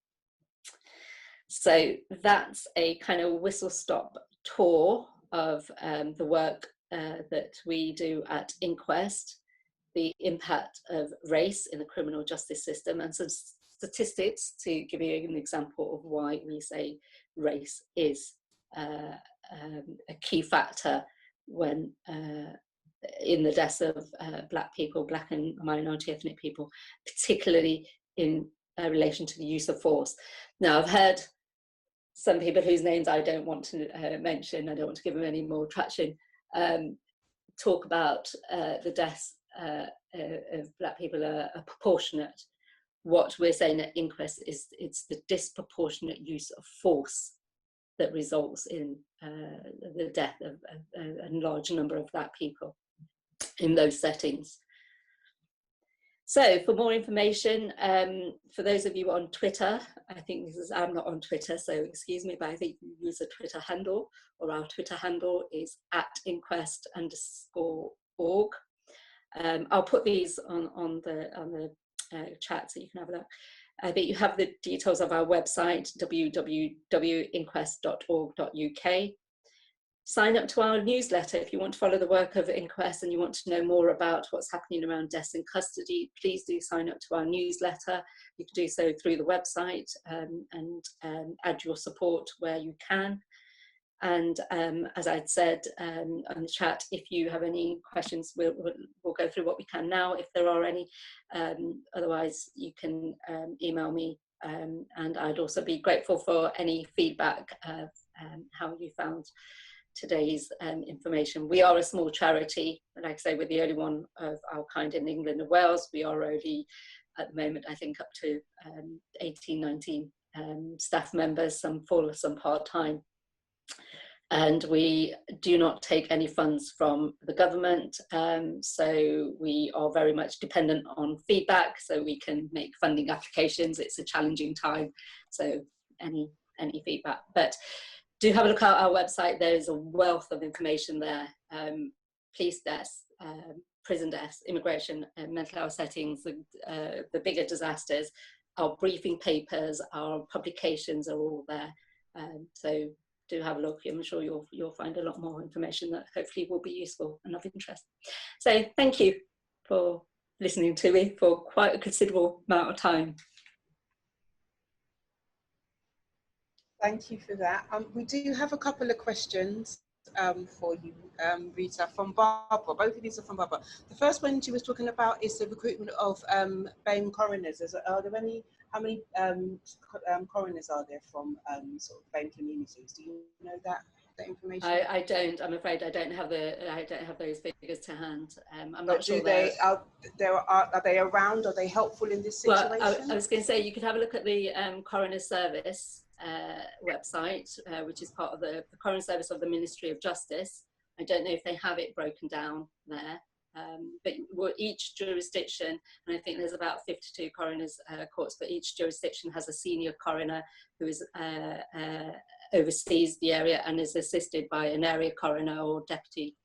S3: So that's a kind of whistle-stop tour of the work that we do at INQUEST, the impact of race in the criminal justice system, and some statistics to give you an example of why we say race is a key factor when in the deaths of Black people, Black and minority ethnic people, particularly in relation to the use of force. Now, I've heard some people whose names I don't want to mention, I don't want to give them any more traction, talk about the deaths of Black people are proportionate. What we're saying at INQUEST is it's the disproportionate use of force that results in the death of a large number of Black people in those settings. So for more information, for those of you on Twitter, I think this is, I'm not on Twitter, so excuse me, but I think you use a Twitter handle, or our Twitter handle is @inquest_org. I'll put these on the chat so you can have a look. But you have the details of our website, www.inquest.org.uk. Sign up to our newsletter if you want to follow the work of INQUEST and you want to know more about what's happening around deaths in custody. Please do sign up to our newsletter. You can do so through the website and add your support where you can. And as I'd said on the chat, if you have any questions, we'll go through what we can now, if there are any. Otherwise, you can email me. And I'd also be grateful for any feedback of how you found today's information. We are a small charity, like I say, we're the only one of our kind in England and Wales. We are only, at the moment, I think up to 18, 19 staff members, some full, some part-time. And we do not take any funds from the government, so we are very much dependent on feedback so we can make funding applications. It's a challenging time, so any feedback. But do have a look at our website. There is a wealth of information there. Police deaths, prison deaths, immigration, mental health settings, the bigger disasters, our briefing papers, our publications are all there. So do have a look. I'm sure you'll find a lot more information that hopefully will be useful and of interest. So thank you for listening to me for quite a considerable amount of time.
S4: Thank you for that. We do have a couple of questions for you, Rita, from Barbara. Both of these are from Barbara. The first one she was talking about is the recruitment of BAME coroners. Are there how many coroners are there from sort of BAME communities? Do you know that information?
S3: I don't. I'm afraid I don't have those figures to hand. I'm not sure.
S4: Are they around? Are they helpful in this situation?
S3: Well, I was going to say you could have a look at the Coroner Service website, which is part of the Coroner Service of the Ministry of Justice. I don't know if they have it broken down there, but each jurisdiction, and I think there's about 52 coroners courts, but each jurisdiction has a senior coroner who is oversees the area and is assisted by an area coroner or deputy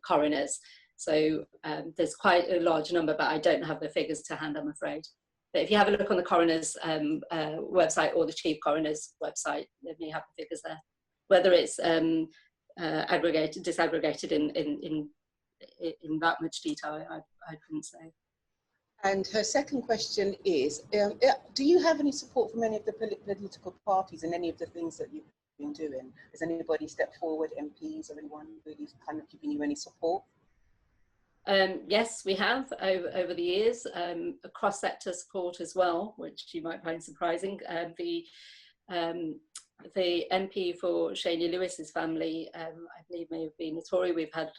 S3: coroners. So there's quite a large number, but I don't have the figures to hand, I'm afraid. But if you have a look on the coroner's website or the chief coroner's website, they may have the figures there. Whether it's disaggregated in that much detail, I couldn't say.
S4: And her second question is, do you have any support from any of the political parties in any of the things that you've been doing? Has anybody stepped forward, MPs or anyone really kind of giving you any support?
S3: Yes, we have over the years, cross-sector support as well, which you might find surprising. The MP for Shania Lewis's family, I believe may have been a Tory. We've had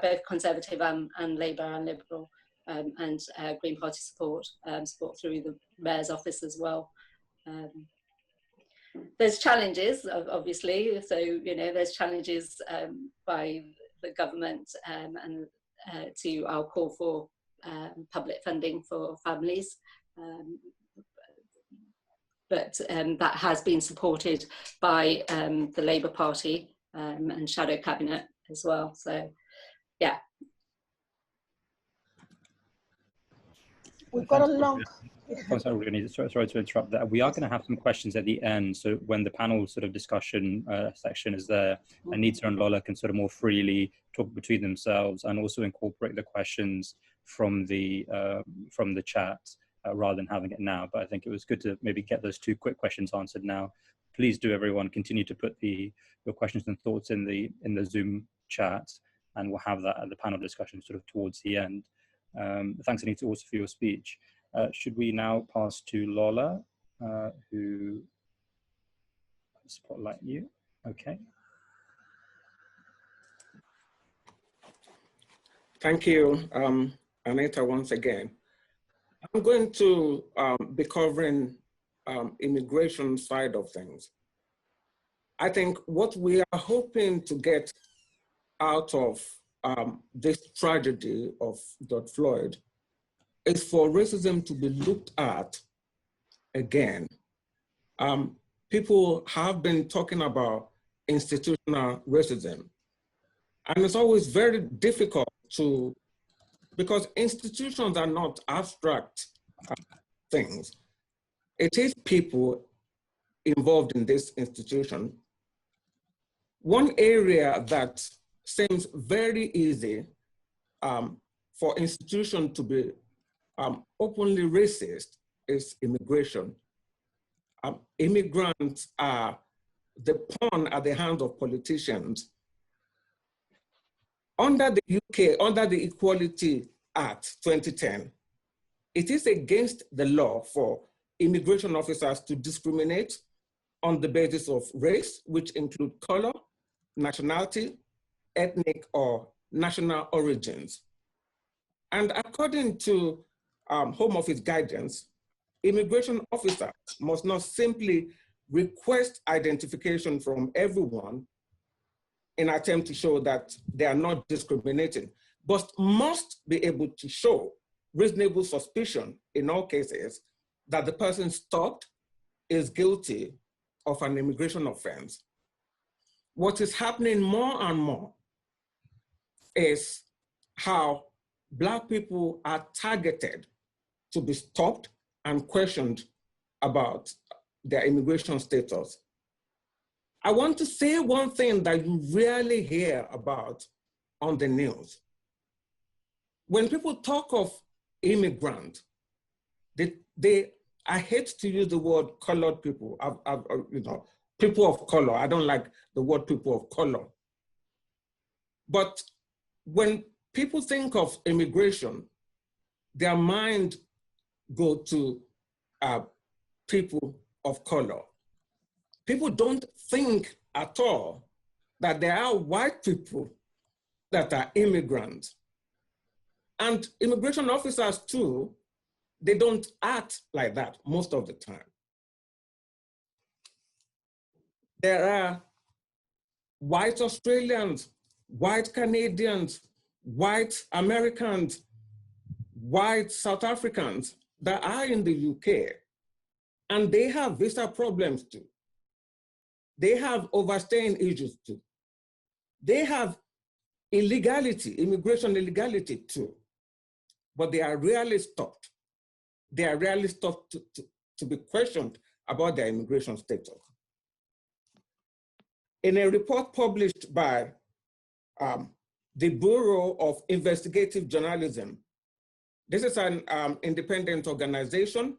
S3: both Conservative and Labour and Liberal and Green Party support through the Mayor's office as well. There's challenges, obviously. So, you know, there's challenges by the government and to our call for public funding for families. But that has been supported by the Labour Party and Shadow Cabinet as well. So, yeah.
S4: We've got a long...
S1: Sorry to interrupt that. We are going to have some questions at the end. So when the panel sort of discussion section is there, Anita and Lola can sort of more freely talk between themselves and also incorporate the questions from the chat rather than having it now. But I think it was good to maybe get those two quick questions answered now. Please do, everyone, continue to put your questions and thoughts in the Zoom chat, and we'll have that at the panel discussion sort of towards the end. Thanks, Anita, also for your speech. Should we now pass to Lola, who spotlight you? Okay.
S2: Thank you, Anita, once again. I'm going to be covering immigration side of things. I think what we are hoping to get out of this tragedy of George Floyd is for racism to be looked at again. People have been talking about institutional racism, and it's always very difficult because institutions are not abstract things. It is people involved in this institution. One area that seems very easy for institutions to be openly racist is immigration. Immigrants are the pawn at the hands of politicians. Under the UK, under the Equality Act 2010, it is against the law for immigration officers to discriminate on the basis of race, which include color, nationality, ethnic or national origins. And according to Home Office guidance, immigration officers must not simply request identification from everyone in an attempt to show that they are not discriminating, but must be able to show reasonable suspicion in all cases that the person stopped is guilty of an immigration offense. What is happening more and more is how Black people are targeted to be stopped and questioned about their immigration status. I want to say one thing that you rarely hear about on the news. When people talk of immigrant, they I hate to use the word colored people, you know, people of color. I don't like the word people of color. But when people think of immigration, their mind go to people of color. People don't think at all that there are white people that are immigrants. And immigration officers too, they don't act like that most of the time. There are white Australians, white Canadians, white Americans, white South Africans that are in the UK, and they have visa problems too. They have overstaying issues too. They have illegality, immigration illegality too, but they are rarely stopped. They are rarely stopped to be questioned about their immigration status. In a report published by the Bureau of Investigative Journalism, this is an independent organization.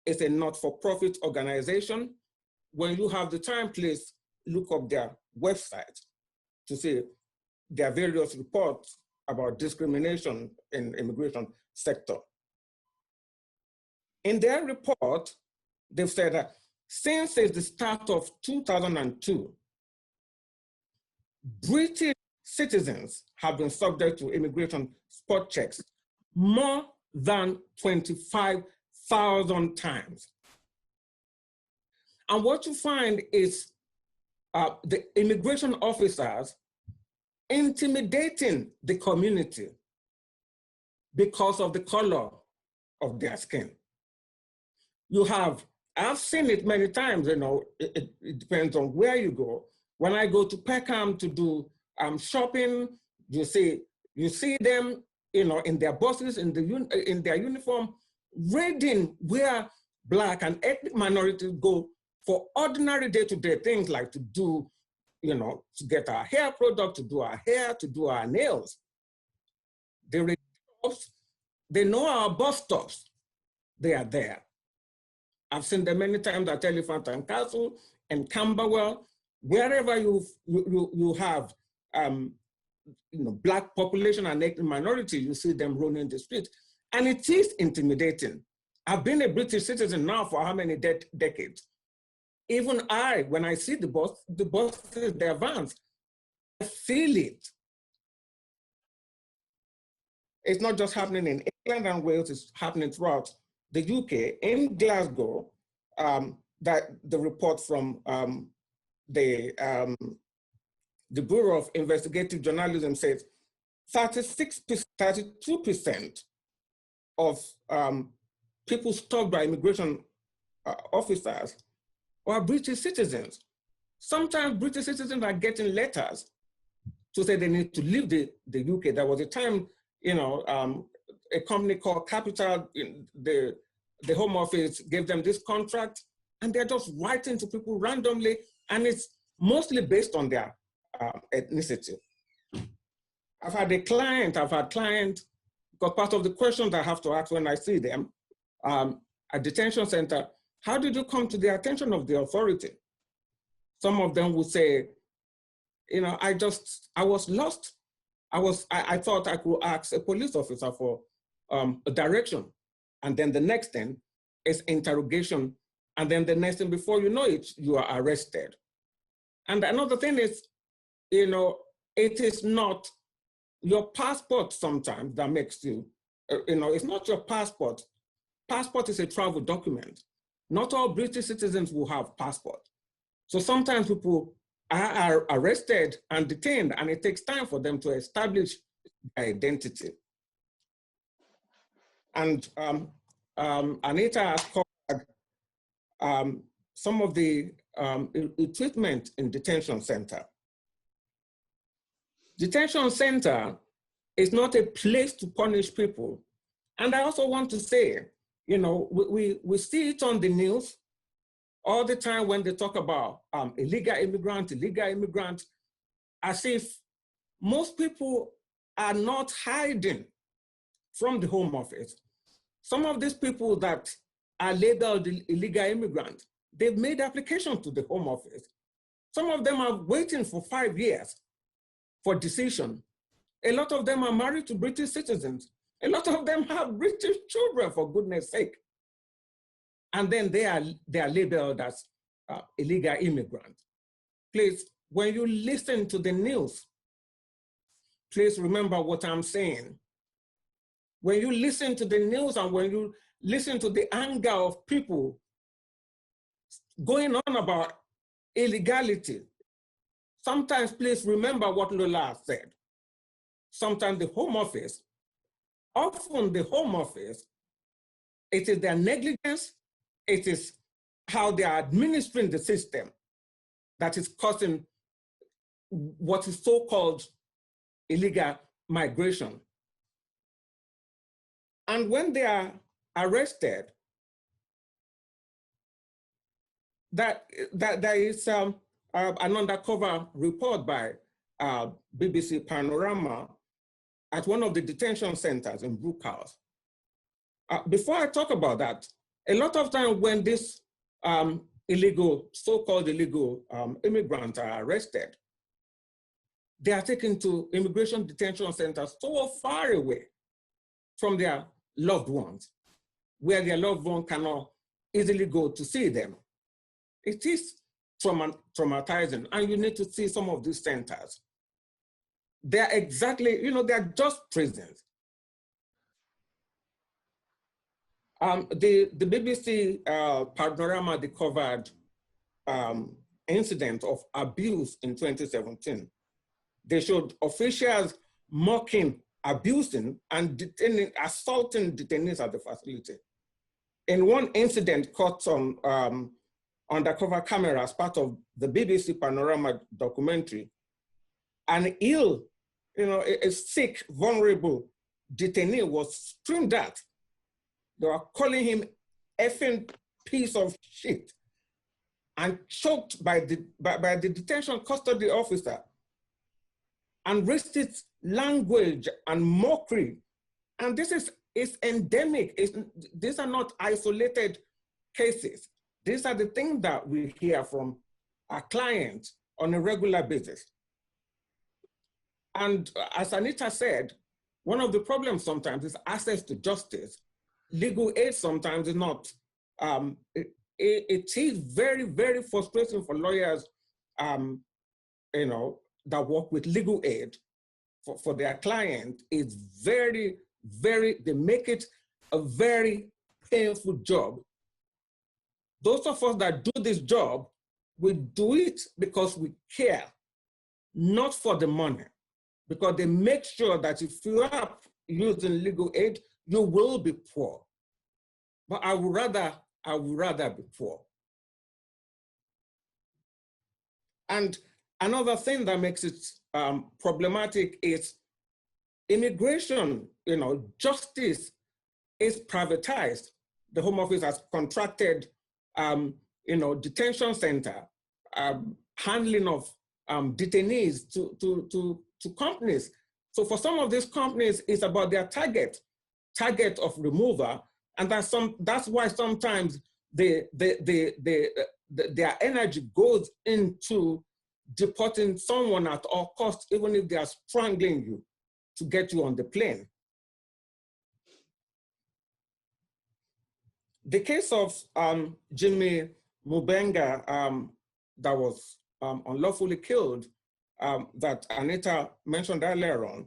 S2: It's a not-for-profit organization. When you have the time, please look up their website to see their various reports about discrimination in the immigration sector. In their report, they've said that since the start of 2002, British citizens have been subject to immigration spot checks more than 25,000 times. And what you find is the immigration officers intimidating the community because of the color of their skin. I've seen it many times, you know, it depends on where you go. When I go to Peckham to do shopping, you see them, you know, in their buses, in their uniform, raiding where Black and ethnic minorities go for ordinary day-to-day things like to do, you know, to get our hair product, to do our hair, to do our nails. They raid shops, they know our bus stops, they are there. I've seen them many times at Elephant and Castle and Camberwell, wherever you have you know, Black population and ethnic minority, you see them roaming the street. And it is intimidating. I've been a British citizen now for how many decades? Even when I see the buses, their vans, I feel it. It's not just happening in England and Wales, it's happening throughout the UK. In Glasgow, that the report from the Bureau of Investigative Journalism says 32% of people stopped by immigration officers are British citizens. Sometimes British citizens are getting letters to say they need to leave the UK. There was a time, you know, a company called Capital, the Home Office gave them this contract, and they're just writing to people randomly, and it's mostly based on their ethnicity. I've had clients, because part of the questions I have to ask when I see them at detention center, how did you come to the attention of the authority? Some of them would say, you know, I was lost. I thought I could ask a police officer for a direction. And then the next thing is interrogation. And then the next thing, before you know it, you are arrested. And another thing is, you know, it is not your passport sometimes that makes you, you know, it's not your passport. Passport is a travel document. Not all British citizens will have passport. So sometimes people are arrested and detained, and it takes time for them to establish their identity. And Anita has covered some of the treatment in detention center. Detention center is not a place to punish people. And I also want to say, you know, we see it on the news all the time when they talk about illegal immigrant, as if most people are not hiding from the Home Office. Some of these people that are labeled illegal immigrants. They've made application to the Home Office. Some of them are waiting for 5 years for decision. A lot of them are married to British citizens. A lot of them have British children, for goodness sake. And then they are labeled as illegal immigrants. Please, when you listen to the news, please remember what I'm saying. When you listen to the news and when you listen to the anger of people going on about illegality, sometimes please remember what Lola said. Sometimes the Home Office, often the Home Office, it is their negligence, it is how they are administering the system that is causing what is so-called illegal migration. And when they are arrested, there is an undercover report by BBC Panorama at one of the detention centers in Brookhouse. Before I talk about that, a lot of time when this so-called illegal immigrants are arrested, they are taken to immigration detention centers so far away from their loved ones, where their loved one cannot easily go to see them. It is traumatizing, and you need to see some of these centers. They're exactly, they're just prisons. The BBC Panorama, they covered incident of abuse in 2017. They showed officials mocking, abusing, and assaulting detainees at the facility. In one incident caught on undercover camera as part of the BBC Panorama documentary, an ill, a sick, vulnerable detainee was screamed at. They were calling him effing piece of shit and choked by the detention custody officer, and racist language and mockery. And this is endemic. These are not isolated cases. These are the things that we hear from our clients on a regular basis. And as Anita said, one of the problems sometimes is access to justice. Legal aid sometimes is not. It is very, very frustrating for lawyers, that work with legal aid for their client. It's very, they make it a very painful job. Those of us that do this job, we do it because we care, not for the money, because they make sure that if you are using legal aid, you will be poor. But I would rather be poor. And another thing that makes it problematic is immigration, justice is privatized. The Home Office has contracted, detention center, handling of detainees to companies. So for some of these companies, it's about their target of removal, and that's why sometimes their energy goes into deporting someone at all costs, even if they are strangling you to get you on the plane. The case of Jimmy Mubenga that was unlawfully killed, that Anita mentioned earlier on,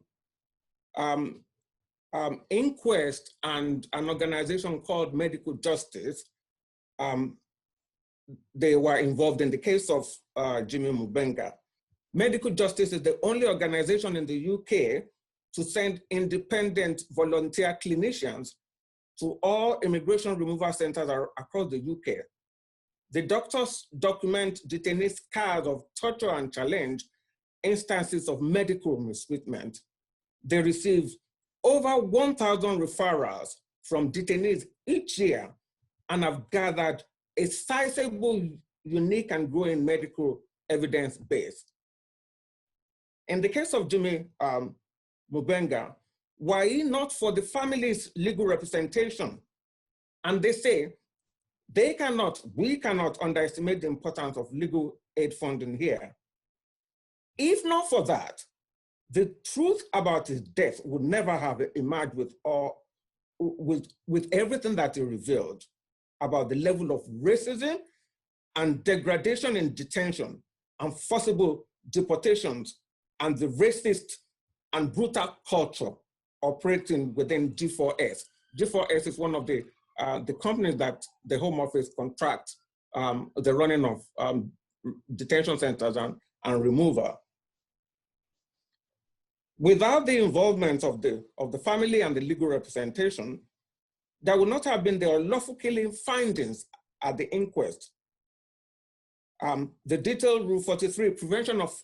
S2: INQUEST and an organization called Medical Justice, they were involved in the case of Jimmy Mubenga. Medical Justice is the only organization in the UK to send independent volunteer clinicians to all immigration removal centers across the UK. The doctors document detainees' scars of torture and challenge, instances of medical mistreatment. They receive over 1,000 referrals from detainees each year and have gathered a sizable, unique and growing medical evidence base. In the case of Jimmy Mubenga, were it not for the family's legal representation, and they say we cannot underestimate the importance of legal aid funding here. If not for that, the truth about his death would never have emerged with everything that he revealed about the level of racism and degradation in detention and forcible deportations and the racist and brutal culture operating within G4S. G4S is one of the companies that the Home Office contracts the running of detention centers and removal. Without the involvement of the family and the legal representation, there would not have been the unlawful killing findings at the inquest. The detailed Rule 43, Prevention of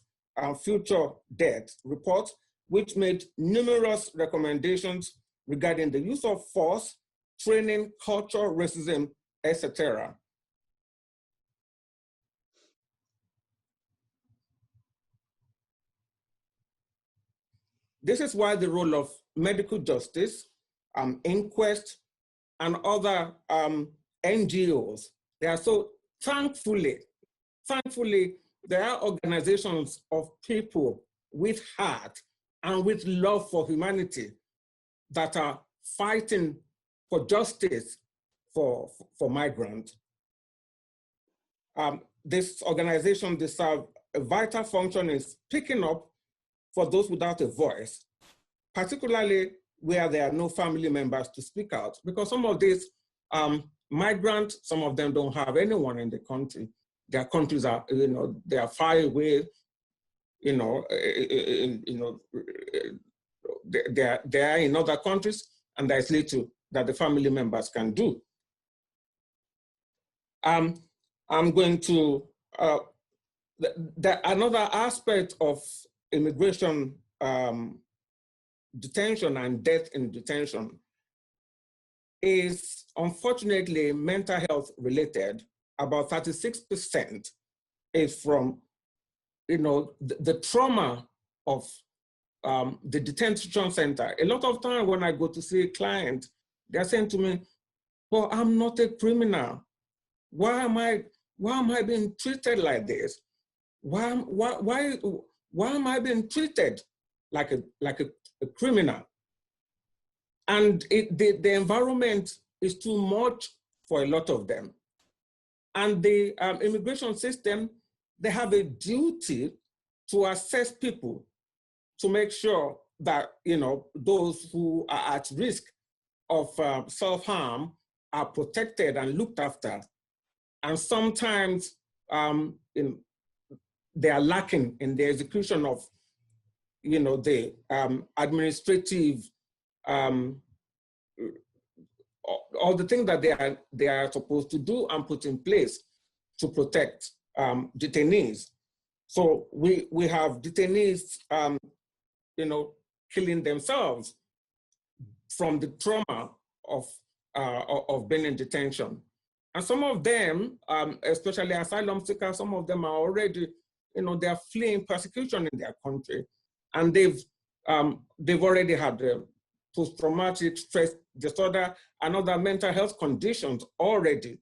S2: Future Death report, which made numerous recommendations regarding the use of force, training, culture, racism, etc. This is why the role of medical justice, INQUEST, and other NGOs, they are so thankfully, there are organizations of people with heart and with love for humanity that are fighting for justice for migrants. This organization, they serve a vital function in speaking up for those without a voice, particularly where there are no family members to speak out, because some of these migrants, some of them don't have anyone in the country. Their countries are, they are far away, they are in other countries, and there's little that the family members can do. I'm going to, another aspect of immigration detention and death in detention is unfortunately mental health related. About 36% is from, the trauma of the detention center. A lot of time when I go to see a client, they're saying to me, well, I'm not a criminal. Why am I being treated like this? Why am I being treated like a criminal? And the environment is too much for a lot of them. And the immigration system, they have a duty to assess people to make sure that, those who are at risk of self-harm are protected and looked after. And sometimes they are lacking in the execution of, the administrative, all the things that they are supposed to do and put in place to protect detainees. So we have detainees, killing themselves from the trauma of being in detention. And some of them, especially asylum seekers, some of them are already, they are fleeing persecution in their country, and they've already had post-traumatic stress disorder and other mental health conditions already.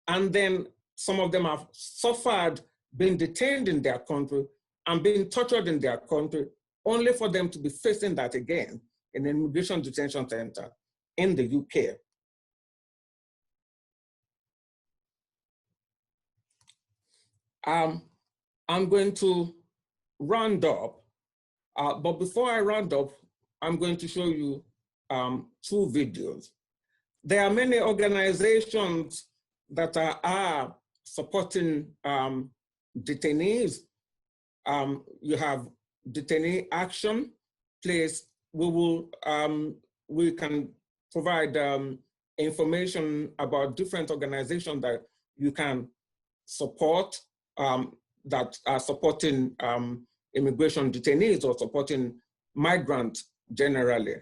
S2: And then some of them have suffered being detained in their country and being tortured in their country, only for them to be facing that again in an immigration detention center in the UK. I'm going to round up, but before I round up, I'm going to show you 2 videos. There are many organizations that are supporting detainees. You have Detainee Action Place. We can provide information about different organizations that you can support that are supporting immigration detainees or supporting migrants generally.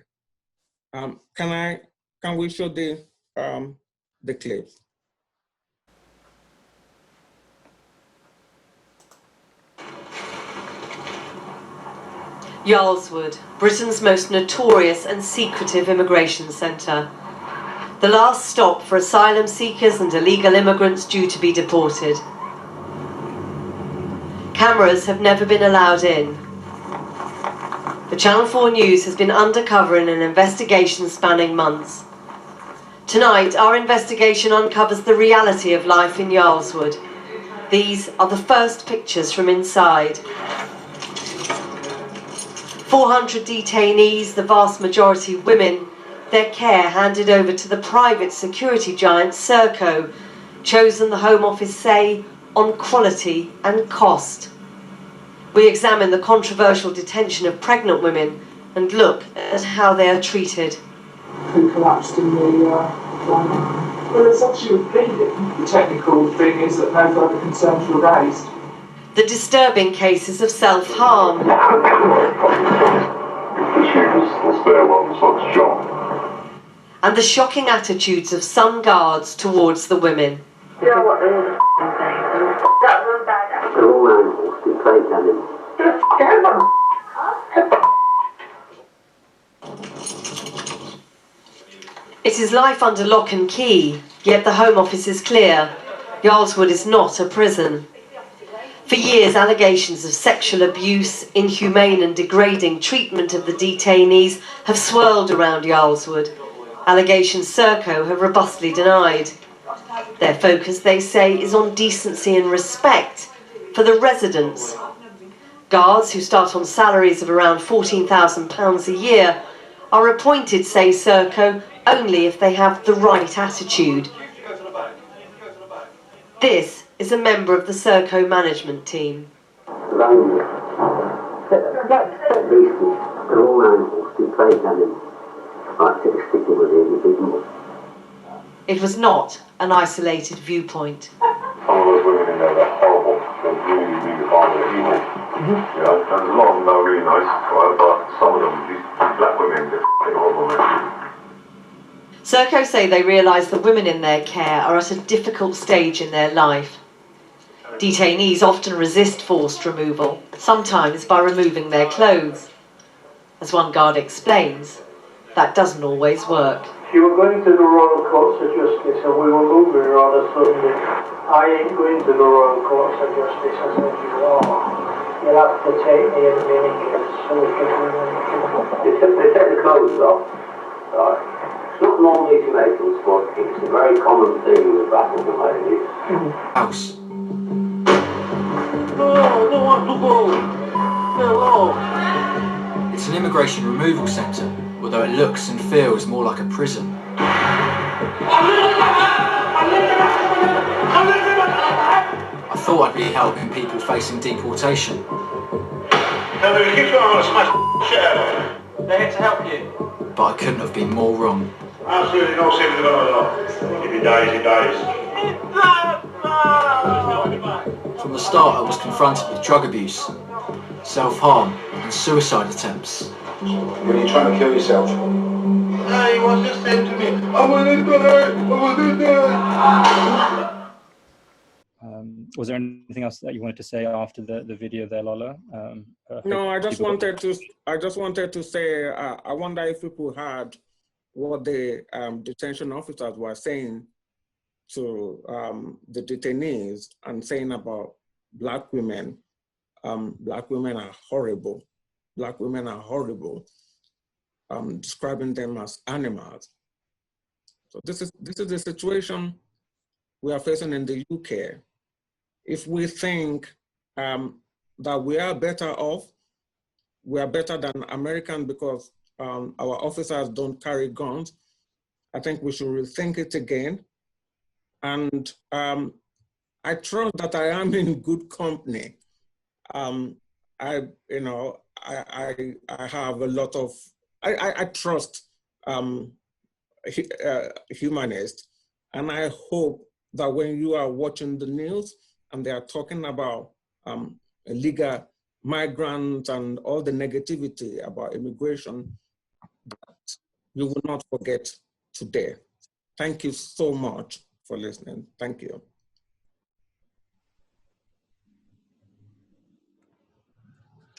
S2: Can we show the clips?
S5: Yarlswood, Britain's most notorious and secretive immigration centre. the last stop for asylum seekers and illegal immigrants due to be deported. Cameras have never been allowed in. The Channel 4 News has been undercover in an investigation spanning months. Tonight, our investigation uncovers the reality of life in Yarlswood. These are the first pictures from inside. 400 detainees, the vast majority women, their care handed over to the private security giant Serco, chosen, the Home Office say, on quality and cost. We examine the controversial detention of pregnant women and look at how they are treated.
S6: Who collapsed in the well, it's actually repeated. The technical thing is that no further concerns were raised.
S5: The disturbing cases of self-harm. And the shocking attitudes of some guards towards the women.
S7: You know what, they're all bad. They're all animals, they play
S5: It is life under lock and key, yet the Home Office is clear. Yarlswood is not a prison. For years, allegations of sexual abuse, inhumane and degrading treatment of the detainees have swirled around Yarlswood. Allegations Serco have robustly denied. Their focus, they say, is on decency and respect for the residents. Guards, who start on salaries of around £14,000 a year, are appointed, say Serco, only if they have the right attitude. This is a member of the Serco management team.
S7: They're all animals, they play animals. I think sticking with the individual.
S5: It was not an isolated viewpoint.
S8: Some of those women in there, they're horrible. They're really, really horrible. They're evil. You know, and a lot of them are really nice, right? But some of them, these black women, they're f***ing horrible, man.
S5: Serco say they realise that women in their care are at a difficult stage in their life. Detainees often resist forced removal, sometimes by removing their clothes. As one guard explains, that doesn't always work.
S9: You were going to the Royal Courts of Justice and we were moving rather suddenly. I ain't going to the Royal Courts of Justice. I said, you'll have to take me in miniskirts so we can
S7: They take the clothes off. Right. It's not normally to make them spot. It's a very common thing with African ladies.
S10: House. It's an immigration removal centre, although it looks and feels more like a prison. I thought I'd be helping people facing deportation.
S8: They're here
S10: to help you. But I couldn't have been more wrong.
S8: Absolutely no sympathy at all. If he dies, he dies.
S10: From the start, I was confronted with drug abuse, self-harm and suicide attempts.
S8: Were you trying to kill yourself? No, he was just saying to me, I want to die, I want to die.
S1: Was there anything else that you wanted to say after the video there, Lola?
S2: No, I just wanted to say, I wonder if people heard what the detention officers were saying to the detainees and saying about Black women. Black women are horrible. Black women are horrible. Describing them as animals. So this is the situation we are facing in the UK. If we think that we are better off, we are better than Americans because our officers don't carry guns, I think we should rethink it again. And I trust that I am in good company. I have a lot of, I trust humanists, and I hope that when you are watching the news and they are talking about illegal migrants and all the negativity about immigration, that you will not forget today. Thank you so much for listening. Thank you.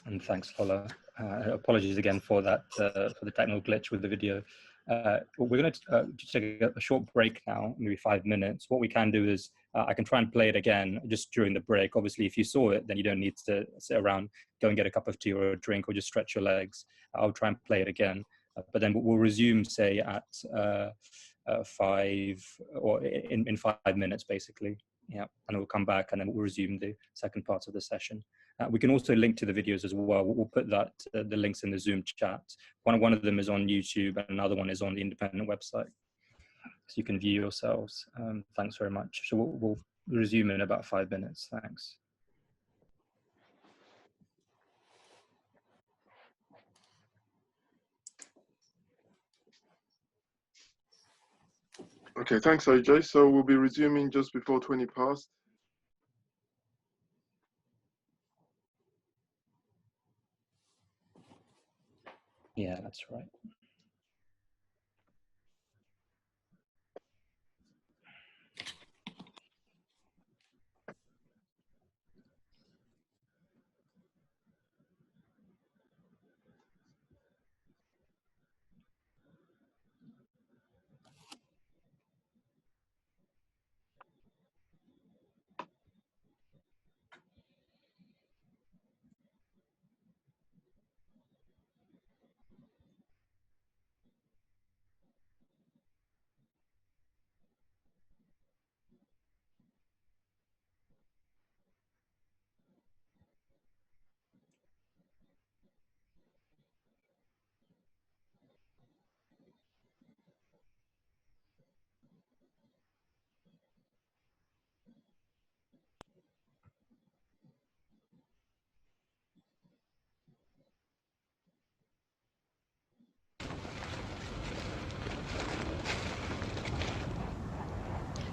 S1: And thanks, Lola. Apologies again for that, for the technical glitch with the video. We're going to just take a short break now, maybe 5 minutes. What we can do is I can try and play it again just during the break. Obviously, if you saw it, then you don't need to sit around, go and get a cup of tea or a drink, or just stretch your legs. I'll try and play it again. But then we'll resume, say, at 5 or in 5 minutes, basically. Yeah, and we'll come back and then we'll resume the second part of the session. We can also link to the videos as well. We'll put that the links in the Zoom chat. One of them is on YouTube and another one is on the independent website. So you can view yourselves. Thanks very much. So we'll resume in about 5 minutes. Thanks.
S11: Okay, thanks, AJ. So we'll be resuming just before 20 past.
S1: Yeah, that's right.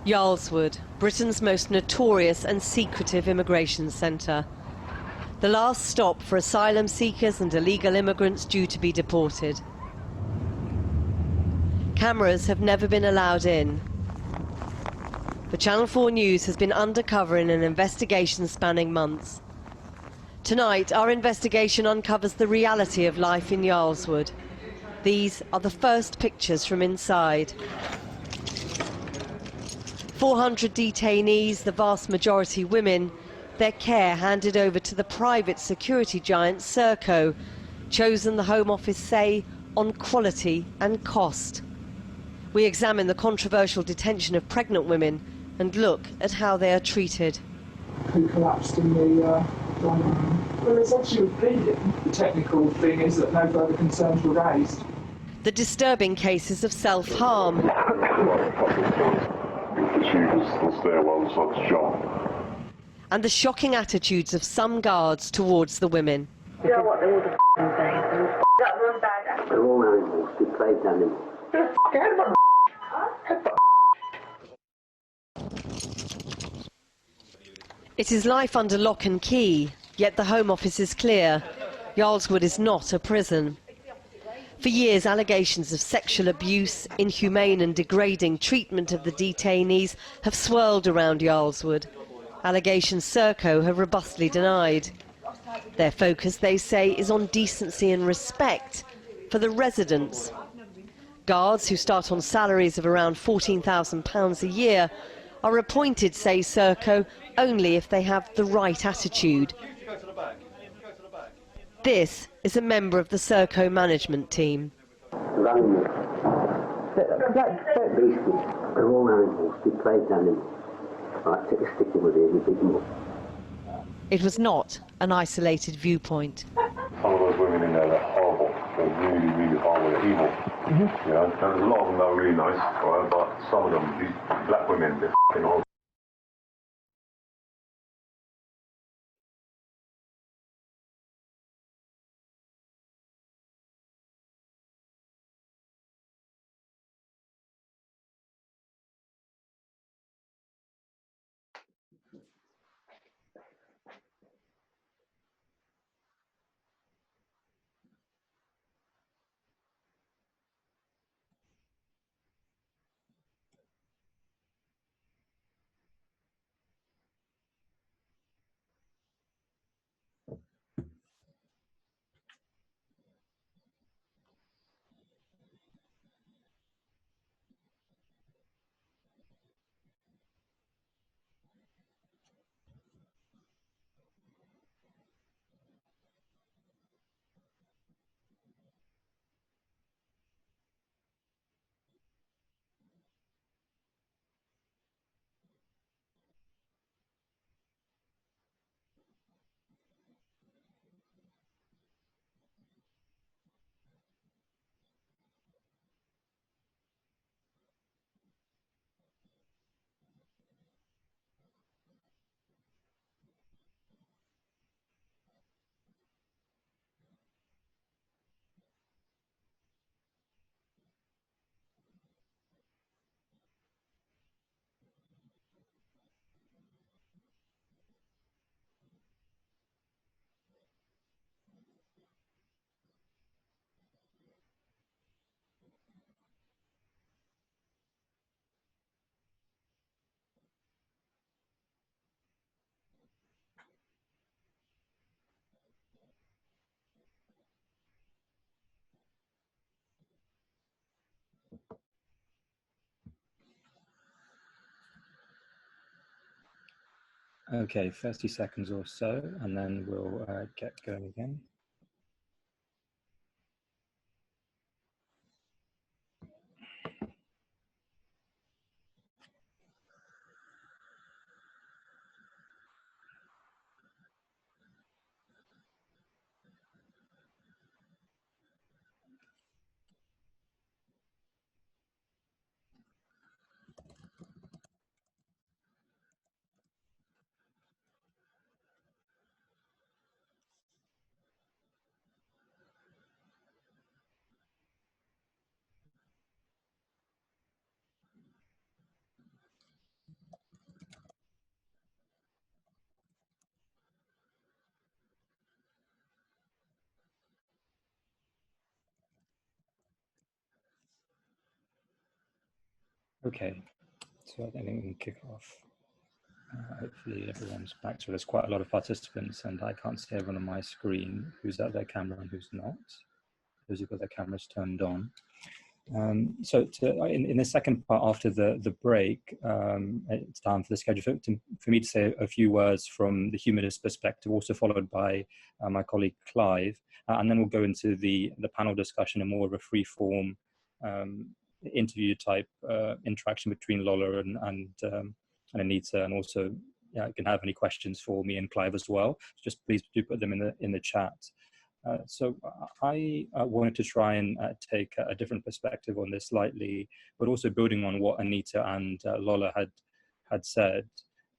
S5: Yarlswood, Britain's most notorious and secretive immigration centre. The last stop for asylum seekers and illegal immigrants due to be deported. Cameras have never been allowed in. But Channel 4 News has been undercover in an investigation spanning months. Tonight, our investigation uncovers the reality of life in Yarlswood. These are the first pictures from inside. 400 detainees, the vast majority women, their care handed over to the private security giant Serco, chosen, the Home Office say, on quality and cost. We examine the controversial detention of pregnant women and look at how they are treated.
S6: Who collapsed in the dining room. Well, it's actually bleeding. The technical thing is that no further concerns were raised.
S5: The disturbing cases of self-harm. And the shocking attitudes of some guards towards the women.
S7: You know what, they're all the same. They're all animals, we played animals.
S5: It is life under lock and key, yet the Home Office is clear. Yarlswood is not a prison. For years, allegations of sexual abuse, inhumane and degrading treatment of the detainees have swirled around Yarlswood. Allegations Serco have robustly denied. Their focus, they say, is on decency and respect for the residents. Guards, who start on salaries of around £14,000 a year, are appointed, say Serco, only if they have the right attitude. This is a member of the Serco management team.
S7: They're animals. They're beasts. They're all animals, we played animals. Right, take a sticky with you and beat them up.
S5: It was not an isolated viewpoint.
S8: Some of those women in there, they're horrible. They're really, really horrible. They're evil. You know, and there's a lot of them that are really nice, right? But some of them, these black women, they're f***ing horrible.
S1: Okay, 30 seconds or so, and then we'll get going again. Okay, so I think we can kick off. Hopefully everyone's back. So there's quite a lot of participants and I can't see everyone on my screen who's at their camera and who's not. Those who've got their cameras turned on. In the second part after the break, it's time for the schedule for me to say a few words from the humanist perspective, also followed by my colleague Clive, and then we'll go into the panel discussion in more of a free form interview type interaction between Lola and Anita, and also you can have any questions for me and Clive as well. Just please do put them in the chat. So I wanted to try and take a different perspective on this slightly, but also building on what Anita and Lola had said.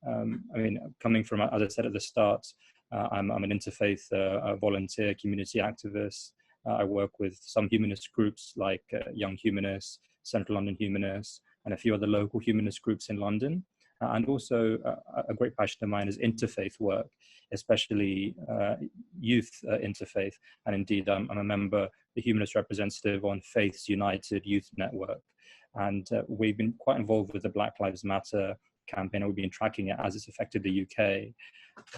S1: I mean, coming from, as I said at the start, I'm an interfaith volunteer, community activist. I work with some humanist groups like Young Humanists, Central London Humanists, and a few other local humanist groups in London. And also a great passion of mine is interfaith work, especially youth interfaith. And indeed, I'm a member, the humanist representative on Faiths United Youth Network. And we've been quite involved with the Black Lives Matter campaign, and we've been tracking it as it's affected the UK.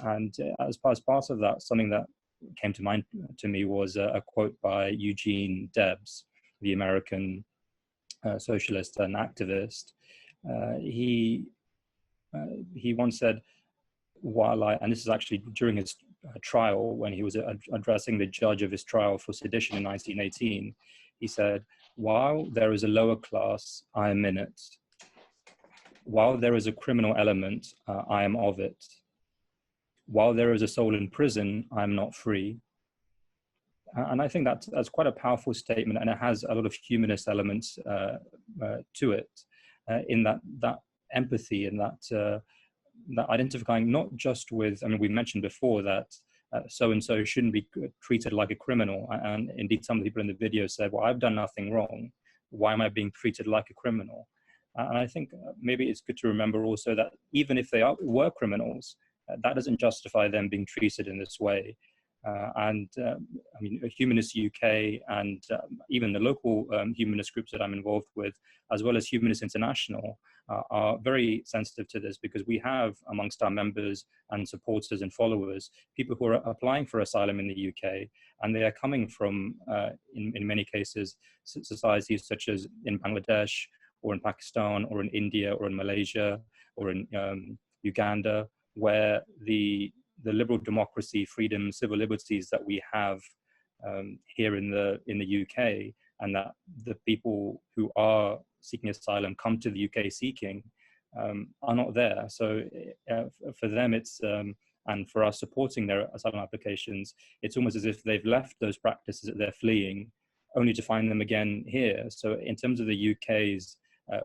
S1: And as part of that, something that came to mind to me was a quote by Eugene Debs, the American socialist and activist. He once said, and this is actually during his trial when he was addressing the judge of his trial for sedition in 1918, he said, "While there is a lower class, I am in it. While there is a criminal element, I am of it. While there is a soul in prison, I am not free." And I think that's quite a powerful statement, and it has a lot of humanist elements to it, in that empathy and that identifying not just with, I mean, we mentioned before that so-and-so shouldn't be treated like a criminal. And indeed, some people in the video said, well, I've done nothing wrong. Why am I being treated like a criminal? And I think maybe it's good to remember also that even if they were criminals, that doesn't justify them being treated in this way. I mean, Humanist UK and even the local humanist groups that I'm involved with, as well as Humanist International, are very sensitive to this, because we have amongst our members and supporters and followers people who are applying for asylum in the UK, and they are coming from, in many cases, societies such as in Bangladesh or in Pakistan or in India or in Malaysia or in Uganda, where the liberal democracy, freedom, civil liberties that we have here in the UK, and that the people who are seeking asylum come to the UK seeking, are not there. So for them, it's and for us supporting their asylum applications, it's almost as if they've left those practices that they're fleeing, only to find them again here. So in terms of the UK's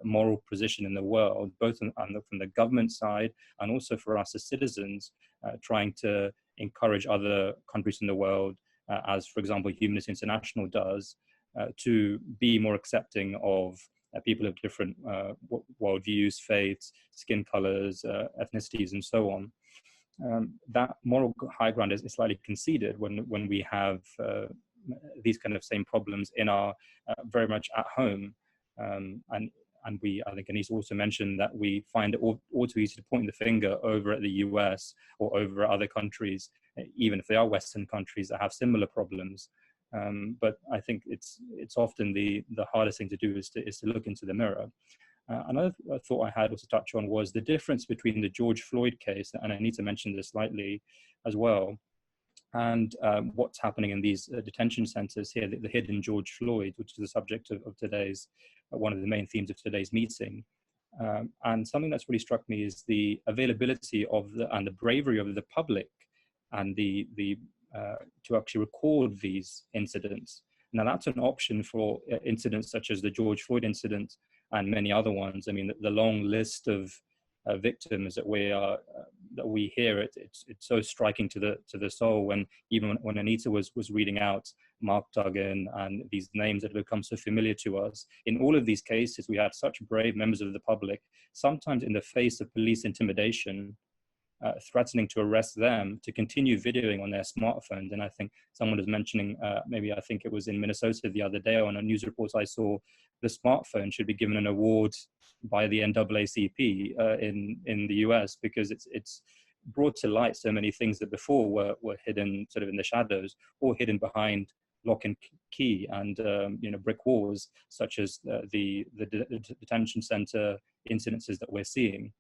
S1: moral position in the world, both from the government side and also for us as citizens, trying to encourage other countries in the world, as for example Humanist International does, to be more accepting of people of different worldviews, faiths, skin colors, ethnicities, and so on. That moral high ground is slightly conceded when we have these kind of same problems in our very much at home, and I think Anita also mentioned that we find it all too easy to point the finger over at the US or over at other countries, even if they are Western countries that have similar problems. But I think it's often the hardest thing to do is to look into the mirror. Another thought I had was to touch on was the difference between the George Floyd case, and Anita mentioned this slightly as well, and what's happening in these detention centers here, the hidden George Floyd, which is the subject of today's, one of the main themes of today's meeting. And something that's really struck me is the availability of and the bravery of the public and to actually record these incidents. Now that's an option for incidents such as the George Floyd incident and many other ones. I mean, the long list of victims that we hear, it's so striking to the soul. When even when Anita was reading out Mark Duggan and these names that have become so familiar to us, in all of these cases we had such brave members of the public, sometimes in the face of police intimidation, threatening to arrest them, to continue videoing on their smartphones. And I think someone was mentioning, maybe I think it was in Minnesota the other day on a news report I saw, the smartphone should be given an award by the NAACP in the US, because it's brought to light so many things that before were hidden sort of in the shadows or hidden behind lock and key and brick walls, such as the detention center incidences that we're seeing.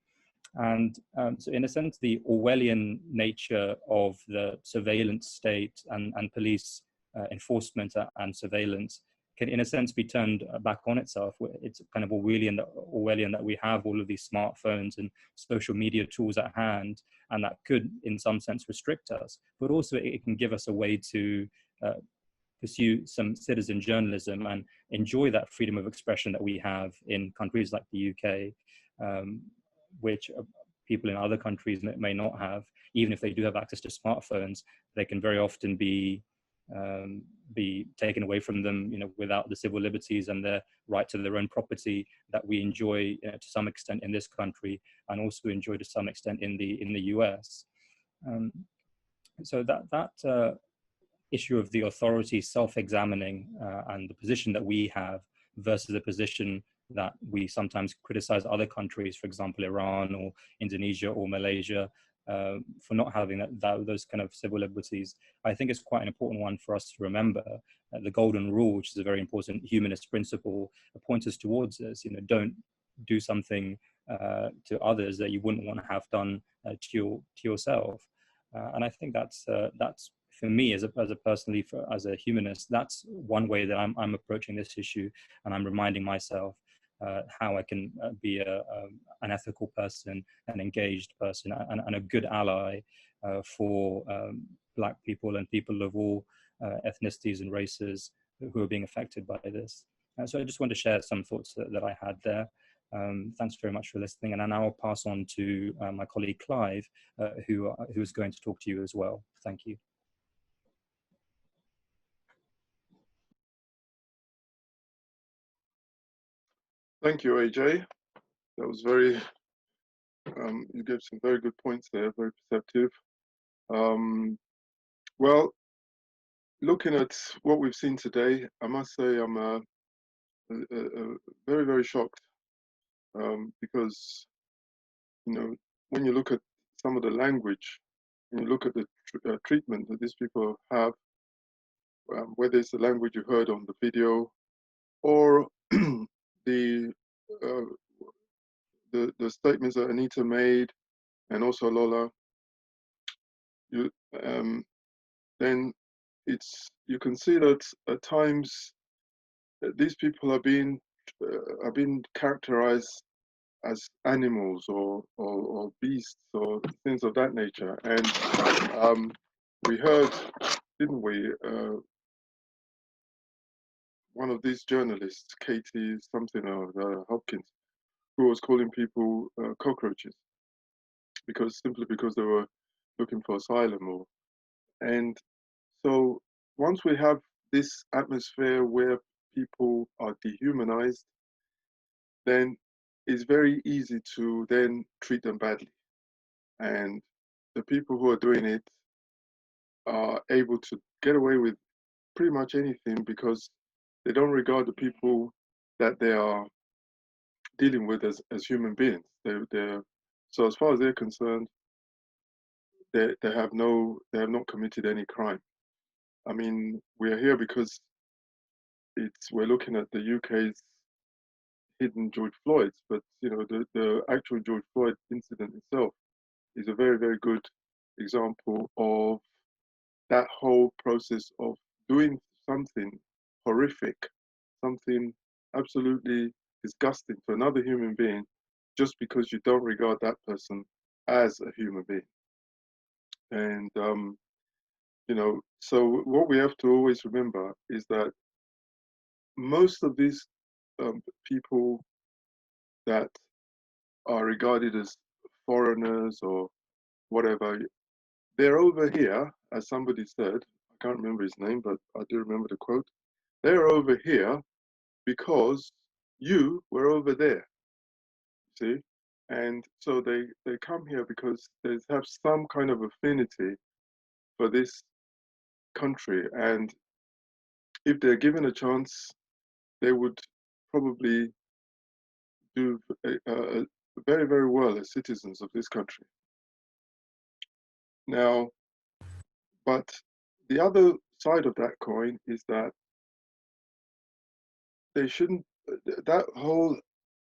S1: And so in a sense, the Orwellian nature of the surveillance state and police enforcement and surveillance can, in a sense, be turned back on itself. It's kind of Orwellian that we have all of these smartphones and social media tools at hand, and that could, in some sense, restrict us. But also it can give us a way to pursue some citizen journalism and enjoy that freedom of expression that we have in countries like the UK, which people in other countries may not have. Even if they do have access to smartphones, they can very often be taken away from them, without the civil liberties and their right to their own property that we enjoy to some extent in this country, and also enjoy to some extent in the US. So that issue of the authority self-examining and the position that we have versus the position that we sometimes criticize other countries, for example, Iran or Indonesia or Malaysia, for not having those kind of civil liberties, I think is quite an important one for us to remember. The golden rule, which is a very important humanist principle, points us towards this. Don't do something to others that you wouldn't want to have done to yourself. And I think that's for me, as a humanist, that's one way that I'm approaching this issue, and I'm reminding myself how I can be an ethical person, an engaged person, and a good ally for Black people and people of all ethnicities and races who are being affected by this. So I just want to share some thoughts that I had there. Thanks very much for listening, and now I'll pass on to my colleague Clive, who is going to talk to you as well. Thank you.
S11: Thank you, AJ. That was very, you gave some very good points there, very perceptive. Well, looking at what we've seen today, I must say I'm very, very shocked, because, when you look at some of the language, when you look at the treatment that these people have, whether it's the language you heard on the video or the statements that Anita made, and also Lola, then you can see that at times these people are being characterized as animals or beasts or things of that nature. And we heard, didn't we, one of these journalists, Katie something or Hopkins, who was calling people cockroaches simply because they were looking for asylum. And so once we have this atmosphere where people are dehumanized, then it's very easy to then treat them badly. And the people who are doing it are able to get away with pretty much anything because they don't regard the people that they are dealing with as human beings. So as far as they're concerned, they have not committed any crime. I mean, we are here because we're looking at the UK's hidden George Floyds, but you know, the actual George Floyd incident itself is a very, very good example of that whole process of doing something horrific, something absolutely disgusting to another human being, just because you don't regard that person as a human being. And you know, so what we have to always remember is that most of these people that are regarded as foreigners or whatever, they're over here, as somebody said, I can't remember his name, but I do remember the quote, they're over here because you were over there, see? And so they come here because they have some kind of affinity for this country. And if they're given a chance, they would probably do very, very well as citizens of this country. Now, but the other side of that coin is that they shouldn't, that whole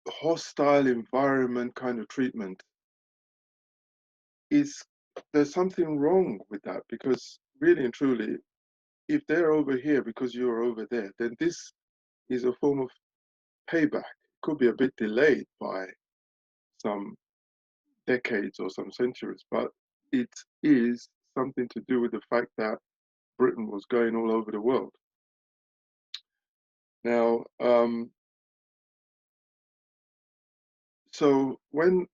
S11: hostile environment kind of treatment is, there's something wrong with that, because really and truly, if they're over here because you're over there, then this is a form of payback. It could be a bit delayed by some decades or some centuries, but it is something to do with the fact that Britain was going all over the world. Now, so when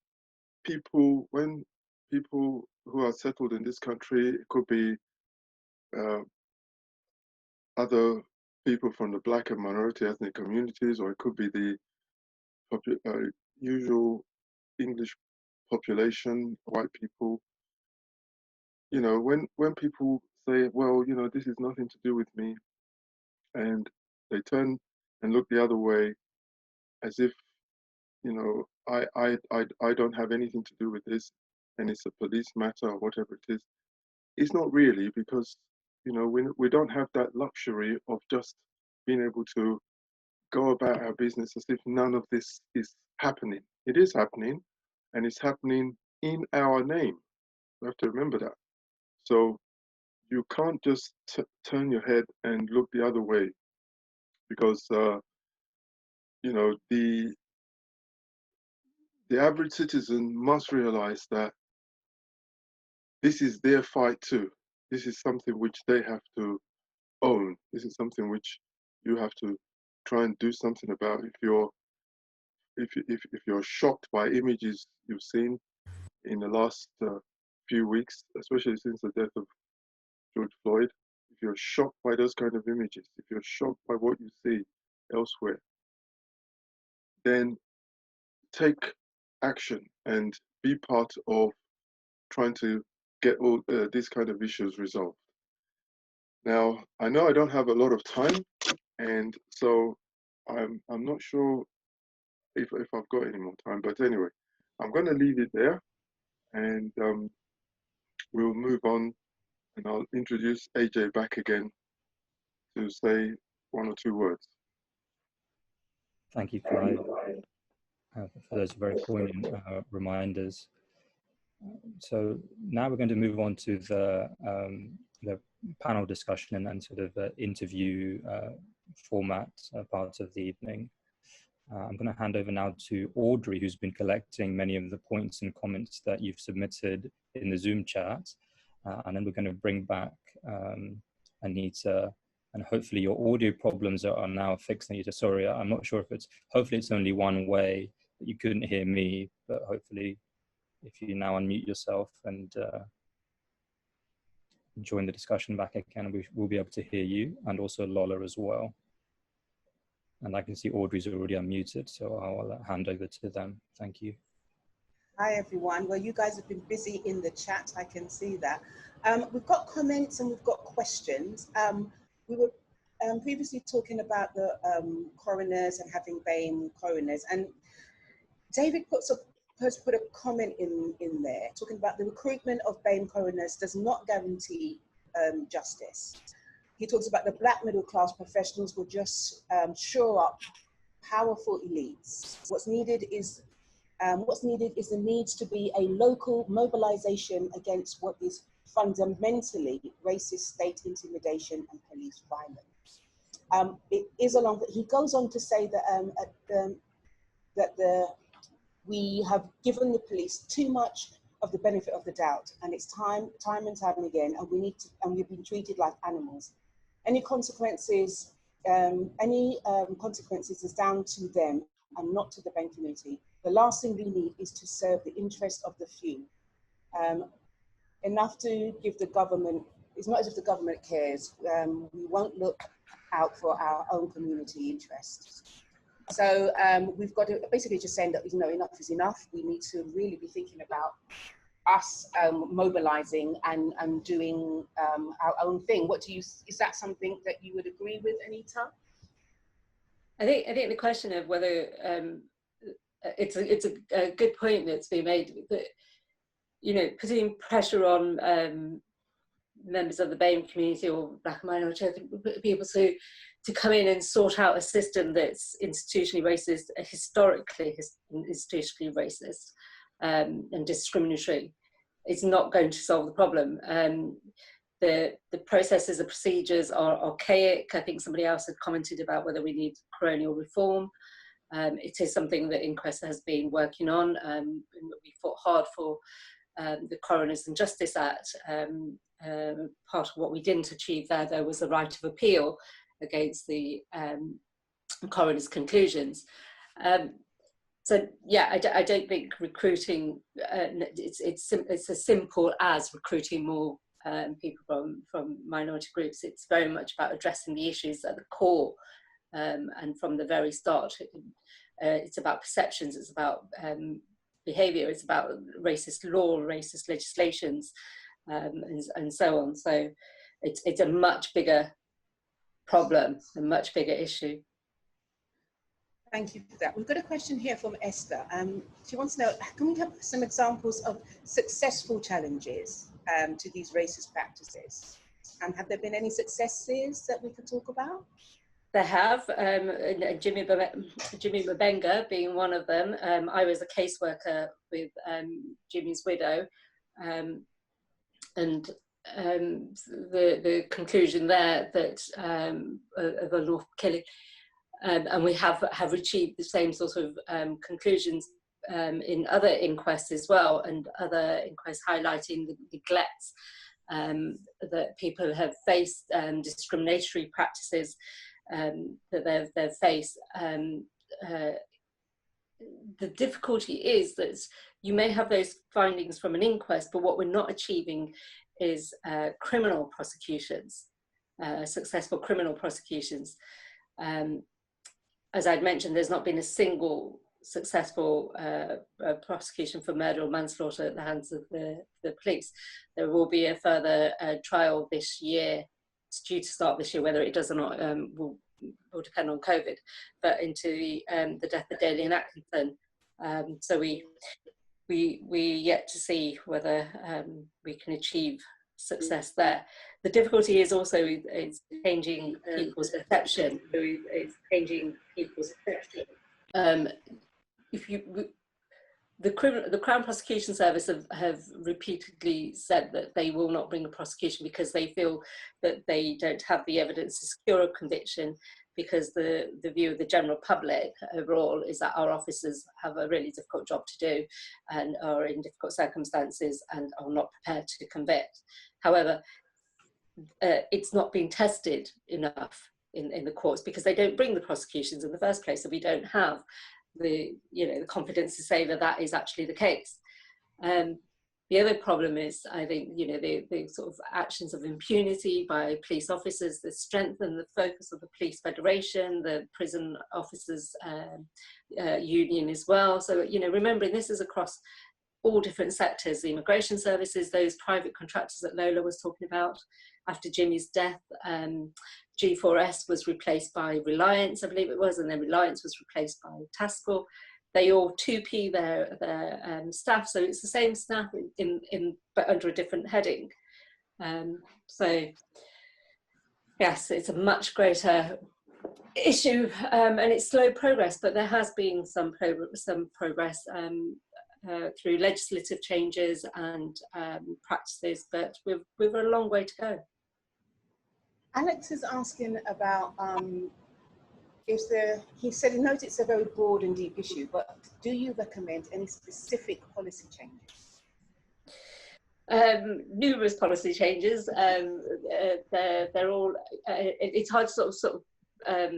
S11: people who are settled in this country, it could be other people from the Black and minority ethnic communities, or it could be the usual English population, white people. You know, when people say, well, you know, this is nothing to do with me, and they turn and look the other way as if, you know, I don't have anything to do with this, and it's a police matter or whatever it is. It's not really, because, you know, we don't have that luxury of just being able to go about our business as if none of this is happening. It is happening, and it's happening in our name. You have to remember that. So you can't just turn your head and look the other way, because you know, the average citizen must realize that this is their fight too. This is something which they have to own. This is something which you have to try and do something about. If you're shocked by images you've seen in the last few weeks, especially since the death of George Floyd, if you're shocked by those kind of images, if you're shocked by what you see elsewhere, then take action and be part of trying to get all these kind of issues resolved. Now, I know I don't have a lot of time, and so I'm not sure if I've got any more time, but anyway, I'm going to leave it there, and we'll move on, and I'll introduce AJ back again to say one or two words.
S1: Thank you, Clive, for those very poignant reminders. So now we're going to move on to the panel discussion and sort of interview format part of the evening. I'm going to hand over now to Audrey, who's been collecting many of the points and comments that you've submitted in the Zoom chat. And then we're going to bring back Anita, and hopefully your audio problems are now fixed, Anita. Sorry, I'm not sure if hopefully it's only one way that you couldn't hear me, but hopefully if you now unmute yourself and join the discussion back again, we'll be able to hear you, and also Lola as well. And I can see Audrey's already unmuted, so I'll hand over to them. Thank you.
S4: Hi, everyone. Well, you guys have been busy in the chat. I can see that. We've got comments and we've got questions. We were previously talking about the coroners and having BAME coroners. And David has put a comment in there talking about the recruitment of BAME coroners does not guarantee justice. He talks about the black middle class professionals will just shore up powerful elites. What's needed is the needs to be a local mobilization against what is fundamentally racist state intimidation and police violence. It is along. He goes on to say that we have given the police too much of the benefit of the doubt, and it's time and time again, and we've been treated like animals. Any consequences is down to them and not to the BAME community. The last thing we need is to serve the interest of the few. Enough to give the government, it's not as if the government cares. We won't look out for our own community interests. So we've got to basically just saying that, enough is enough. We need to really be thinking about us mobilizing and doing our own thing. Is that something that you would agree with, Anita?
S3: I think the question of whether it's a good point that's been made, that putting pressure on members of the BAME community or Black and minority people to come in and sort out a system that's institutionally racist, historically institutionally racist and discriminatory, is not going to solve the problem. The processes, the procedures are archaic. I think somebody else had commented about whether we need coronial reform. It is something that INQUEST has been working on. And we fought hard for the Coroners and Justice Act. Part of what we didn't achieve there was the right of appeal against the coroner's conclusions. So yeah, I don't think recruiting, it's as simple as recruiting more people from minority groups. It's very much about addressing the issues at the core, and from the very start. It's about perceptions, it's about behaviour, it's about racist law, racist legislations, and so on. So it's a much bigger problem, a much bigger issue.
S4: Thank you for that. We've got a question here from Esther. She wants to know, can we have some examples of successful challenges to these racist practices? And have there been any successes that we could talk about?
S3: There have, Jimmy Mabenga being one of them. I was a caseworker with Jimmy's widow, and the conclusion there that of a lawful killing, and we have achieved the same sort of conclusions in other inquests as well, and other inquests highlighting the neglects that people have faced, discriminatory practices that they've faced. The difficulty is that you may have those findings from an inquest, but what we're not achieving is criminal prosecutions, successful criminal prosecutions. As I'd mentioned, there's not been a single successful prosecution for murder or manslaughter at the hands of the police. There will be a further trial this year. It's due to start this year. Whether it does or not will depend on COVID, but into the death of Daley and Atkinson. So we yet to see whether we can achieve success there. The difficulty is also it's changing people's perception. It's changing people's perception. The Crown Prosecution Service have repeatedly said that they will not bring a prosecution because they feel that they don't have the evidence to secure a conviction, because the view of the general public overall is that our officers have a really difficult job to do and are in difficult circumstances and are not prepared to convict. However, it's not been tested enough in the courts because they don't bring the prosecutions in the first place, so we don't have the confidence to say that that is actually the case. The other problem is, I think, the sort of actions of impunity by police officers, the strength and the focus of the Police Federation, the Prison Officers Union as well. So, remembering this is across all different sectors, the immigration services, those private contractors that Lola was talking about. After Jimmy's death, G4S was replaced by Reliance, I believe it was, and then Reliance was replaced by Taskell. They all 2P their staff, so it's the same staff but under a different heading. So yes, it's a much greater issue, and it's slow progress, but there has been some progress through legislative changes and practices, but we've a long way to go.
S4: Alex is asking about he said he knows it's a very broad and deep issue, but do you recommend any specific policy changes?
S3: Numerous policy changes. They're all. It's hard to sort of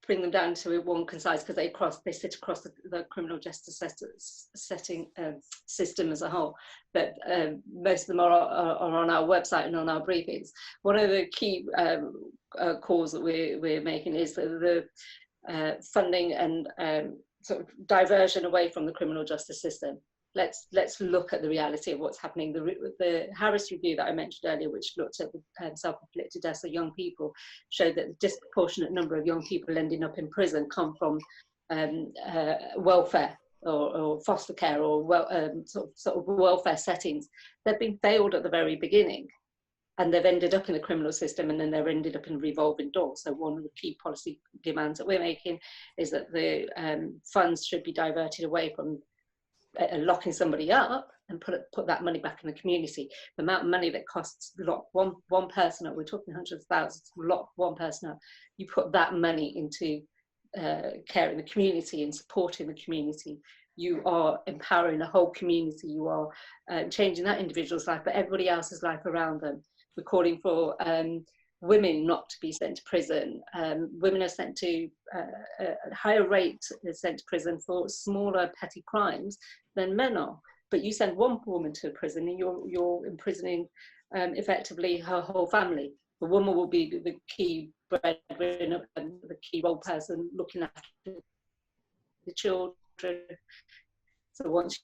S3: bring them down to one concise, because they sit across the criminal justice system as a whole. But most of them are on our website and on our briefings. One of the key calls that we're making is the funding and sort of diversion away from the criminal justice system. Let's look at the reality of what's happening. The Harris review that I mentioned earlier, which looked at the self-inflicted deaths of young people, showed that the disproportionate number of young people ending up in prison come from welfare or foster care or sort of welfare settings. They've been failed at the very beginning, and they've ended up in the criminal system, and then they've ended up in a revolving door. So one of the key policy demands that we're making is that the funds should be diverted away from locking somebody up and put that money back in the community. The amount of money that costs to lock one person up, we're talking hundreds of thousands to lock one person up, you put that money into care in the community and supporting the community. You are empowering the whole community. You are changing that individual's life, but everybody else's life around them. We're calling for women not to be sent to prison. Women are sent to a higher rate, sent to prison for smaller petty crimes than men are. But you send one woman to prison and you're imprisoning effectively her whole family. The woman will be the key breadwinner and the key role person looking after the children. So once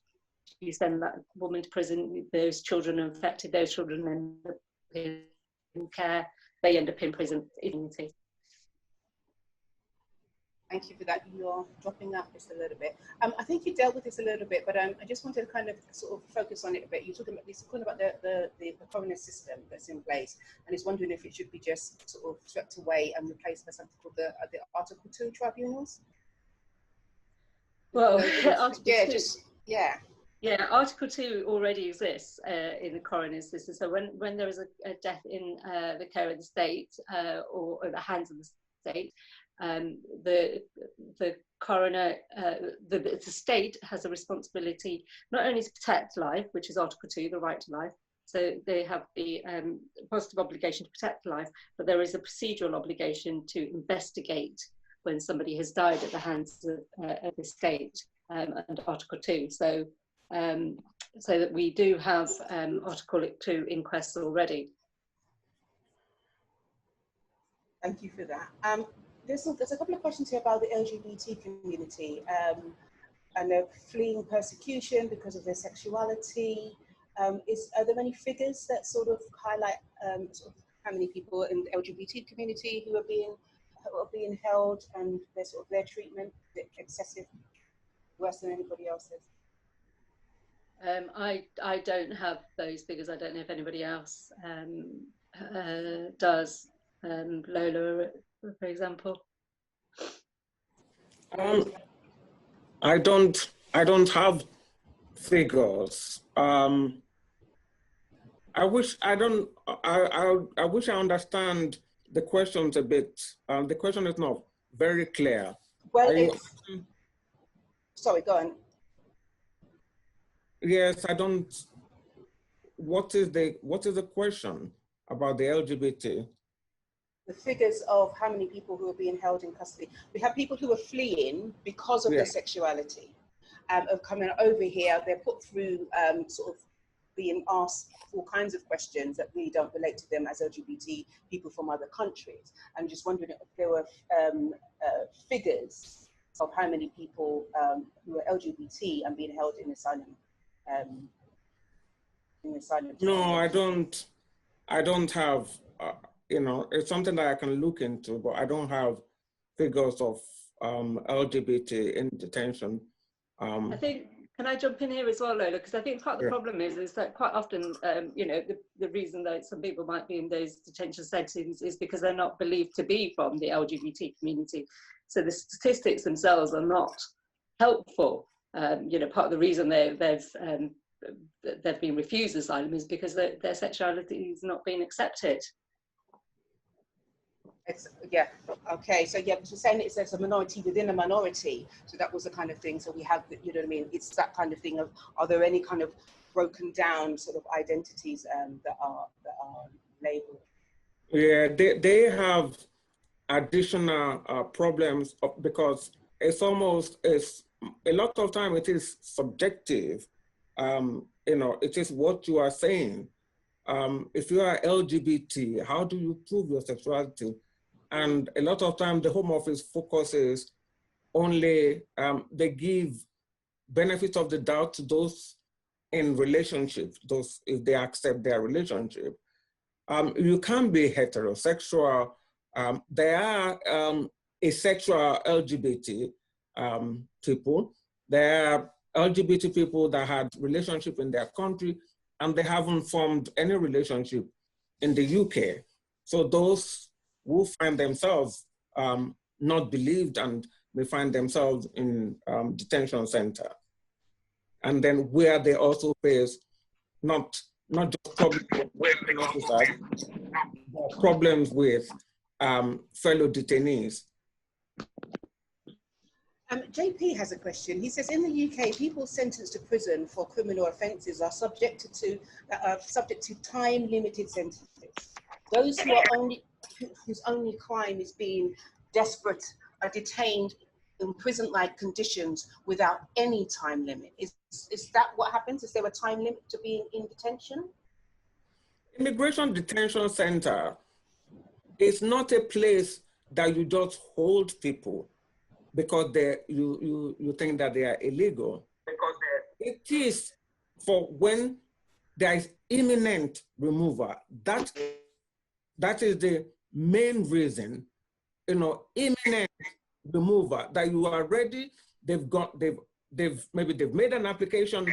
S3: you send that woman to prison, those children are affected, those children end up in care, they end up in prison.
S4: Thank you for that. You're dropping up just a little bit. I think you dealt with this a little bit, but I just wanted to kind of sort of focus on it a bit. You're talking about the coroner system that's in place, and is wondering if it should be just sort of swept away and replaced by something called the Article 2 tribunals.
S3: Well, Article 2 already exists in the coroner's system. So when there is a death in the care of the state or at the hands of the state, the coroner, the state has a responsibility not only to protect life, which is Article 2, the right to life. So they have the positive obligation to protect life, but there is a procedural obligation to investigate when somebody has died at the hands of the state under Article 2. So that we do have Article 2 inquests already.
S4: Thank you for that. There's a couple of questions here about the LGBT community and they're fleeing persecution because of their sexuality. Are there any figures that sort of highlight sort of how many people in the LGBT community who are being held and their treatment, excessive, worse than anybody else's?
S3: I don't have those figures. I don't know if anybody else does. Lola, for example.
S2: I don't have figures. I wish I understand the questions a bit. The question is not very clear.
S4: Well, sorry, go on.
S2: Yes, I don't. What is the question about the LGBT?
S4: The figures of how many people who are being held in custody. We have people who are fleeing because of their sexuality, of coming over here. They're put through sort of being asked all kinds of questions that really don't relate to them as LGBT people from other countries. I'm just wondering if there were figures of how many people who are LGBT and being held in asylum.
S2: No, I don't have. It's something that I can look into, but I don't have figures of LGBT in detention.
S3: I think Can I jump in here as well, Lola? Because I think part of the problem is that quite often, you know, the reason that some people might be in those detention settings is because they're not believed to be from the LGBT community. So the statistics themselves are not helpful. You know, part of the reason they've been refused asylum is because their sexuality is not being accepted.
S4: Yeah, okay, so yeah, because we're saying it's a minority within a minority, so that was the kind of thing. So we have, you know what I mean, it's that kind of thing of, are there any kind of broken down sort of identities that are labeled?
S2: Yeah, they have additional problems because it's almost, a lot of time it is subjective. You know, it is what you are saying. If you are LGBT, how do you prove your sexuality? And a lot of time the Home Office focuses only, they give benefit of the doubt to those in relationships, those if they accept their relationship. You can be heterosexual. There are asexual LGBT people. There are LGBT people that had relationship in their country and they haven't formed any relationship in the UK. So those who find themselves not believed and may find themselves in detention center. And then where they also face not just problems with officers, but problems with fellow detainees.
S4: JP has a question. He says, in the UK, people sentenced to prison for criminal offences are subject to time-limited sentences. Those whose only crime is being desperate are detained in prison-like conditions without any time limit. Is that what happens? Is there a time limit to being in detention?
S2: Immigration detention center is not a place that you just hold people because you think that they are illegal. It is for when there is imminent removal. That is the main reason, you know, imminent removal, that you are ready, maybe they've made an application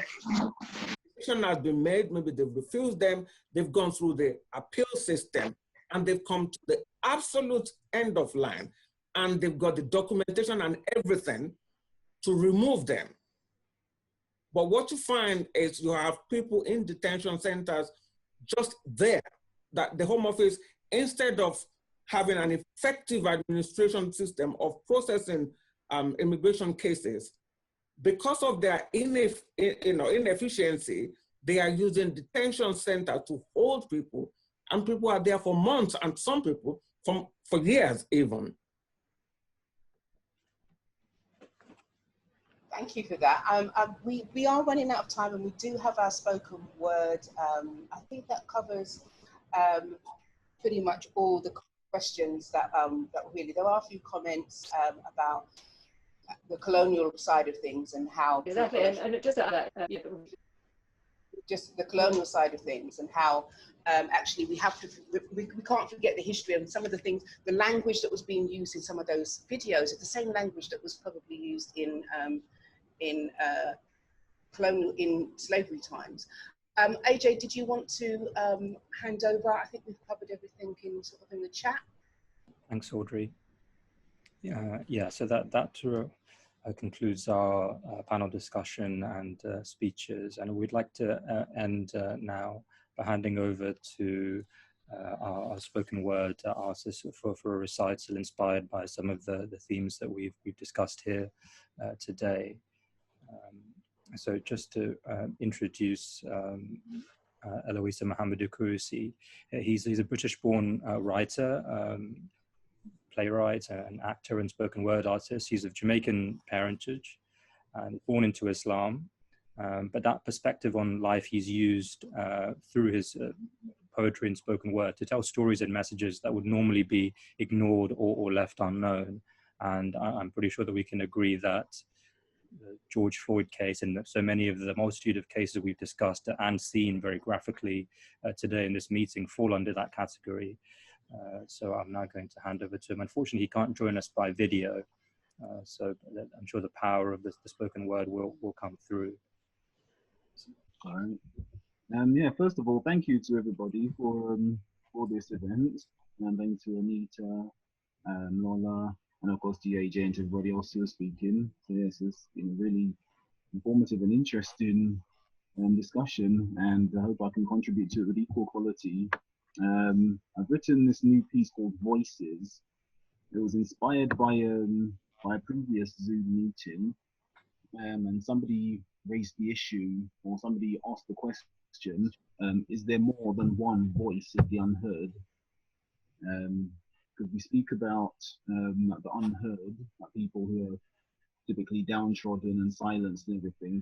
S2: has been made, maybe they've refused them, they've gone through the appeal system, and they've come to the absolute end of line, and they've got the documentation and everything to remove them. But what you find is you have people in detention centers just there, that the Home Office, instead of having an effective administration system of processing immigration cases, because of their inefficiency, they are using detention center to hold people, and people are there for months, and some people for years even.
S4: Thank you for that. We are running out of time, and we do have our spoken word. I think that covers pretty much all the questions that really, there are a few comments about the colonial side of things and how
S3: exactly, and just
S4: just the colonial side of things and how actually we can't forget the history and some of the things, the language that was being used in some of those videos is the same language that was probably used in slavery times. AJ, did you want to hand over? I think we've covered everything in the chat.
S1: Thanks, Audrey. Yeah, so that concludes our panel discussion and speeches, and we'd like to end now by handing over to our spoken word artist for a recital inspired by some of the themes that we've discussed here today. So just to introduce Eloisa Mohamedou Kouroussi. He's a British-born writer, playwright, an actor and spoken word artist. He's of Jamaican parentage and born into Islam. But that perspective on life he's used through his poetry and spoken word to tell stories and messages that would normally be ignored or left unknown. And I'm pretty sure that we can agree that the George Floyd case and so many of the multitude of cases we've discussed and seen very graphically today in this meeting fall under that category. So I'm now going to hand over to him. Unfortunately, he can't join us by video, so I'm sure the power of the spoken word will come through.
S12: All right. Yeah, first of all, thank you to everybody for this event, and thanks to Anita, Lola, and of course to AJ and to everybody else who was speaking. So yes, it's been a really informative and interesting discussion, and I hope I can contribute to it with equal quality. I've written this new piece called Voices. It was inspired by a previous Zoom meeting, and somebody raised the issue, or somebody asked the question, is there more than one voice of the unheard? Because we speak about like the unheard, like people who are typically downtrodden and silenced and everything,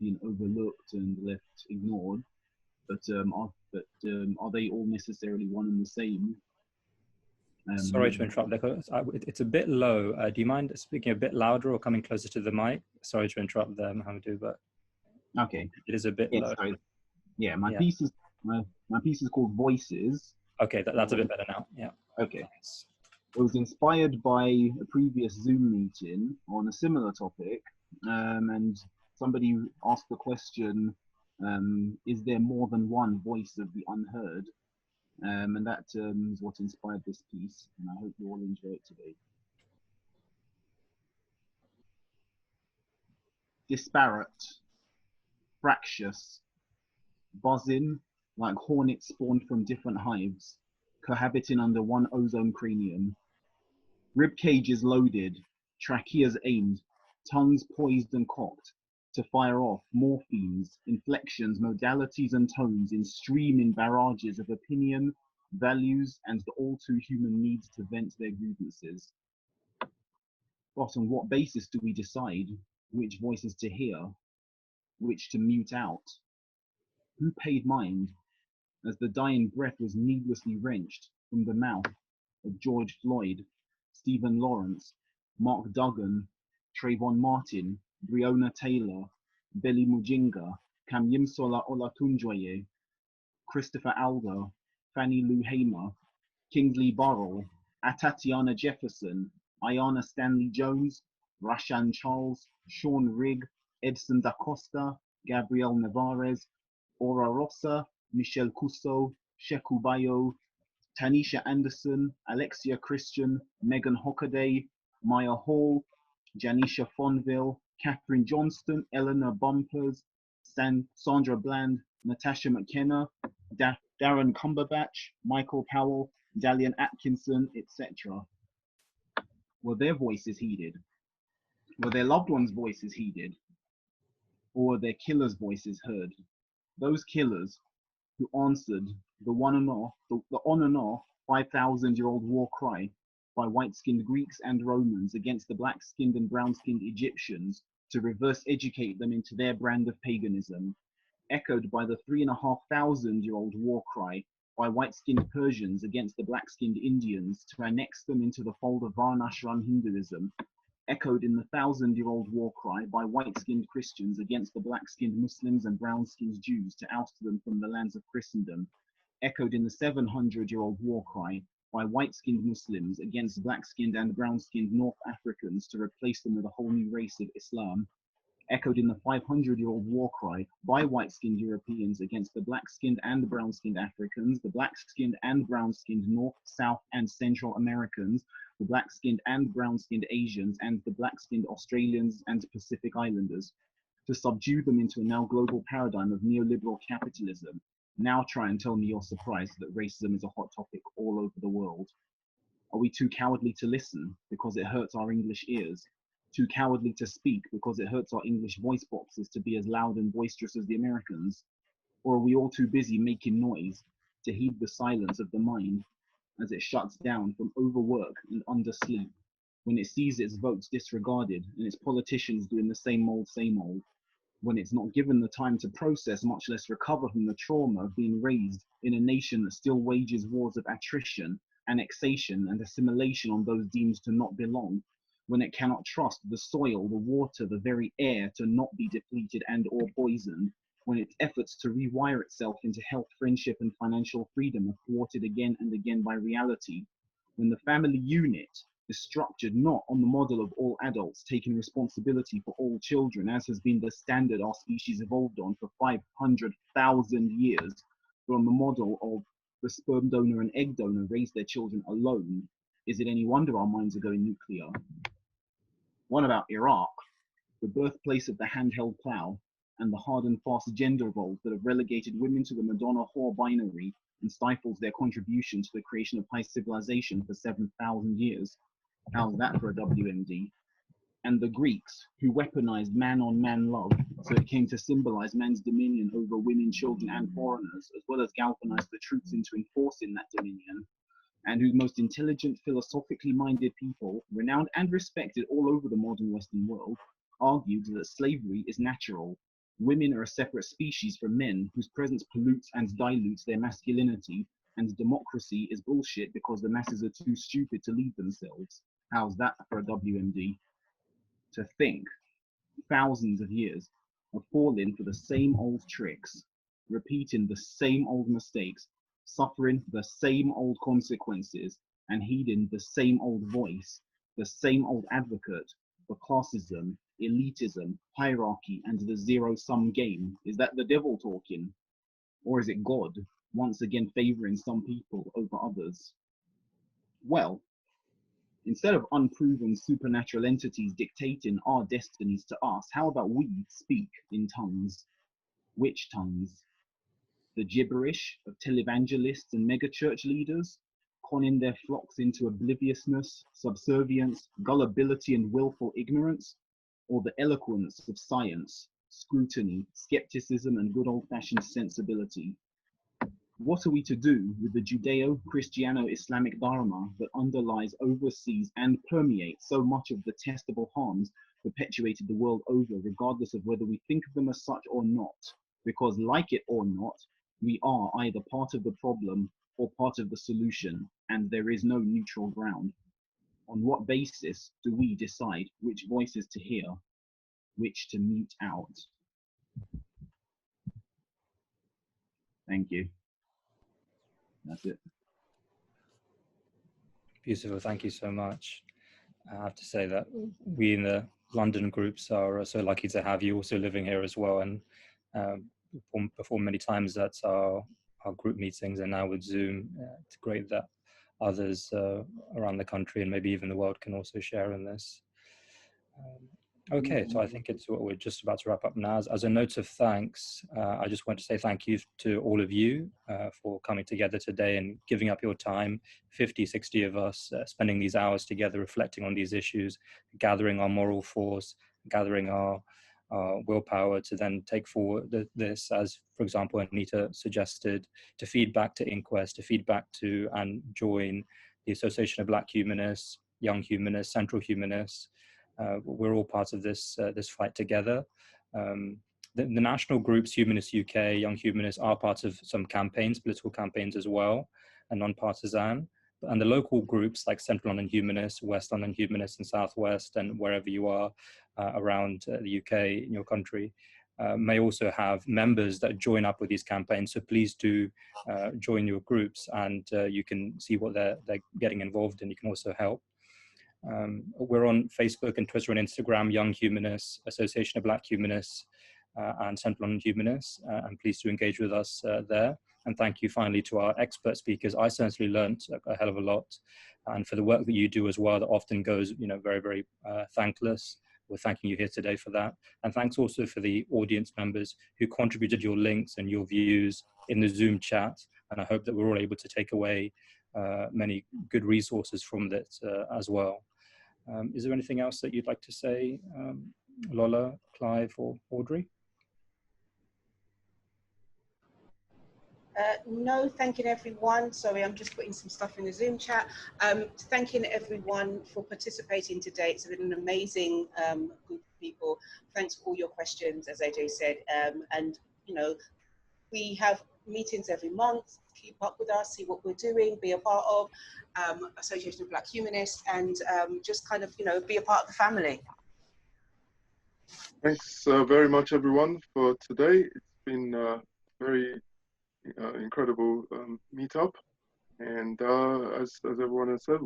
S12: being overlooked and left ignored. But are they all necessarily one and the same?
S1: Sorry to interrupt, Nicholas. It's a bit low. Do you mind speaking a bit louder or coming closer to the mic? Sorry to interrupt there, Mohamedou, but
S12: okay,
S1: it is a bit low.
S12: Sorry. Yeah, my piece is called Voices.
S1: Okay, that's a bit better now. Yeah.
S12: Okay.
S1: Thanks.
S12: It was inspired by a previous Zoom meeting on a similar topic, and somebody asked the question, is there more than one voice of the unheard? And that is what inspired this piece, and I hope you all enjoy it today. Disparate, fractious, buzzing like hornets spawned from different hives, cohabiting under one ozone cranium. Rib cages loaded, tracheas aimed, tongues poised and cocked to fire off morphemes, inflections, modalities and tones in streaming barrages of opinion, values, and the all too human needs to vent their grievances. But on what basis do we decide which voices to hear, which to mute out? Who paid mind as the dying breath was needlessly wrenched from the mouth of George Floyd, Stephen Lawrence, Mark Duggan, Trayvon Martin, Breonna Taylor, Belly Mujinga, Kamyimsola Olatunjoye, Christopher Alder, Fannie Lou Hamer, Kingsley Burrell, Atatiana Jefferson, Ayanna Stanley Jones, Rashan Charles, Sean Rigg, Edson da Costa, Gabriel Navarez, Ora Rossa, Michelle Cousteau, Sheku Bayo, Tanisha Anderson, Alexia Christian, Megan Hockaday, Maya Hall, Janisha Fonville, Catherine Johnston, Eleanor Bumpers, Sandra Bland, Natasha McKenna, Darren Cumberbatch, Michael Powell, Dalian Atkinson, etc. Were their voices heeded? Were their loved ones' voices heeded? Or were their killers' voices heard? Those killers who answered the on and off 5,000-year-old war cry by white-skinned Greeks and Romans against the black-skinned and brown-skinned Egyptians to reverse educate them into their brand of paganism, echoed by the 3,500-year-old war cry by white-skinned Persians against the black-skinned Indians to annex them into the fold of Varnashran Hinduism, echoed in the 1,000-year-old war cry by white-skinned Christians against the black-skinned Muslims and brown-skinned Jews to oust them from the lands of Christendom, echoed in the 700-year-old war cry by white-skinned Muslims against black-skinned and brown-skinned North Africans to replace them with a whole new race of Islam, echoed in the 500-year-old war cry by white-skinned Europeans against the black-skinned and brown-skinned Africans, the black-skinned and brown-skinned North, South, and Central Americans, the black-skinned and brown-skinned Asians, and the black-skinned Australians and Pacific Islanders, to subdue them into a now global paradigm of neoliberal capitalism. Now try and tell me you're surprised that racism is a hot topic all over the world. Are we too cowardly to listen because it hurts our English ears? Too cowardly to speak because it hurts our English voice boxes to be as loud and boisterous as the Americans? Or are we all too busy making noise to heed the silence of the mind as it shuts down from overwork and undersleep, when it sees its votes disregarded and its politicians doing the same old, when it's not given the time to process, much less recover from the trauma of being raised in a nation that still wages wars of attrition, annexation, and assimilation on those deemed to not belong, when it cannot trust the soil, the water, the very air to not be depleted and or poisoned, when its efforts to rewire itself into health, friendship, and financial freedom are thwarted again and again by reality, when the family unit is structured not on the model of all adults taking responsibility for all children, as has been the standard our species evolved on for 500,000 years, but on the model of the sperm donor and egg donor raise their children alone, is it any wonder our minds are going nuclear? What about Iraq, the birthplace of the handheld plow and the hard and fast gender roles that have relegated women to the Madonna whore binary and stifles their contribution to the creation of high civilization for 7,000 years? How's that for a WMD? And the Greeks, who weaponized man-on-man love so it came to symbolize man's dominion over women, children, and foreigners, as well as galvanize the troops into enforcing that dominion, and whose most intelligent, philosophically minded people, renowned and respected all over the modern Western world, argued that slavery is natural. Women are a separate species from men, whose presence pollutes and dilutes their masculinity, and democracy is bullshit because the masses are too stupid to lead themselves. How's that for a WMD? To think, thousands of years of falling for the same old tricks, repeating the same old mistakes, suffering the same old consequences, and heeding the same old voice, the same old advocate for classism, elitism, hierarchy, and the zero-sum game. Is that the devil talking? Or is it God, once again favoring some people over others? Well, instead of unproven supernatural entities dictating our destinies to us, how about we speak in tongues? Which tongues? The gibberish of televangelists and megachurch leaders, conning their flocks into obliviousness, subservience, gullibility, and willful ignorance? Or the eloquence of science, scrutiny, skepticism, and good old-fashioned sensibility? What are we to do with the Judeo-Christiano-Islamic dharma that underlies, oversees, and permeates so much of the testable harms perpetuated the world over, regardless of whether we think of them as such or not? Because, like it or not, we are either part of the problem or part of the solution, and there is no neutral ground. On what basis do we decide which voices to hear, which to mute out? Thank you. That's it.
S1: Beautiful, thank you so much. I have to say that we in the London groups are so lucky to have you also living here as well, and performed many times at our group meetings and now with Zoom. It's great that others around the country and maybe even the world can also share in this. Okay, so I think we're just about to wrap up now. As a note of thanks, I just want to say thank you to all of you for coming together today and giving up your time, 50, 60 of us, spending these hours together reflecting on these issues, gathering our moral force, gathering our willpower to then take forward this, as, for example, Anita suggested, to feed back to INQUEST, to feed back to and join the Association of Black Humanists, Young Humanists, Central Humanists. We're all part of this this fight together. The national groups, Humanists UK, Young Humanists, are part of some campaigns, political campaigns as well, and non-partisan. And the local groups like Central London Humanists, West London Humanists, and South West, and wherever you are around the UK in your country, may also have members that join up with these campaigns. So please do join your groups, and you can see what they're getting involved in. You can also help. We're on Facebook and Twitter and Instagram, Young Humanists, Association of Black Humanists, and Central London Humanists, and please do engage with us there. And thank you finally to our expert speakers. I certainly learned a hell of a lot, and for the work that you do as well, that often goes, very, very thankless. We're thanking you here today for that. And thanks also for the audience members who contributed your links and your views in the Zoom chat. And I hope that we're all able to take away many good resources from this as well. Is there anything else that you'd like to say, Lola, Clive, or Audrey?
S4: No, thanking everyone. Sorry, I'm just putting some stuff in the Zoom chat. Thanking everyone for participating today. It's been an amazing group of people. Thanks for all your questions, as AJ said. And, we have meetings every month. Keep up with us, see what we're doing, be a part of Association of Black Humanists, and just kind of, be a part of the family.
S11: Thanks very much, everyone, for today. It's been very incredible meetup. And as everyone has said,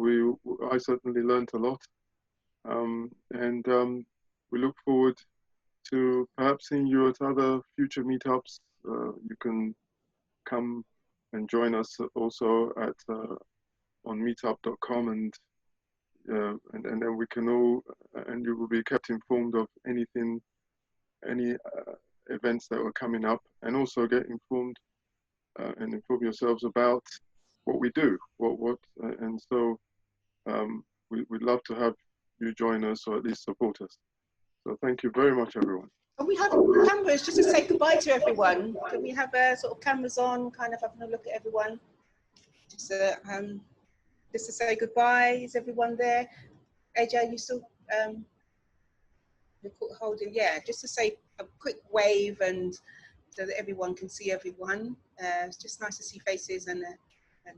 S11: I certainly learned a lot. We look forward to perhaps seeing you at other future meetups. You can come and join us also at on meetup.com, and then we can all, and you will be kept informed of any events that are coming up, and also get informed and inform yourselves about what we do, and so we'd love to have you join us, or at least support us. So thank you very much, everyone.
S4: And we have cameras just to say goodbye to everyone. Can we have sort of cameras on, kind of having a look at everyone? Just to say goodbye. Is everyone there? AJ, are you still holding? Yeah, just to say a quick wave, and so that everyone can see everyone. It's just nice to see faces and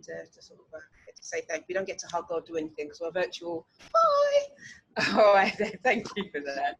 S4: to sort of get to say thank you. We don't get to hug or do anything because we're virtual. Bye. All right, thank you for that.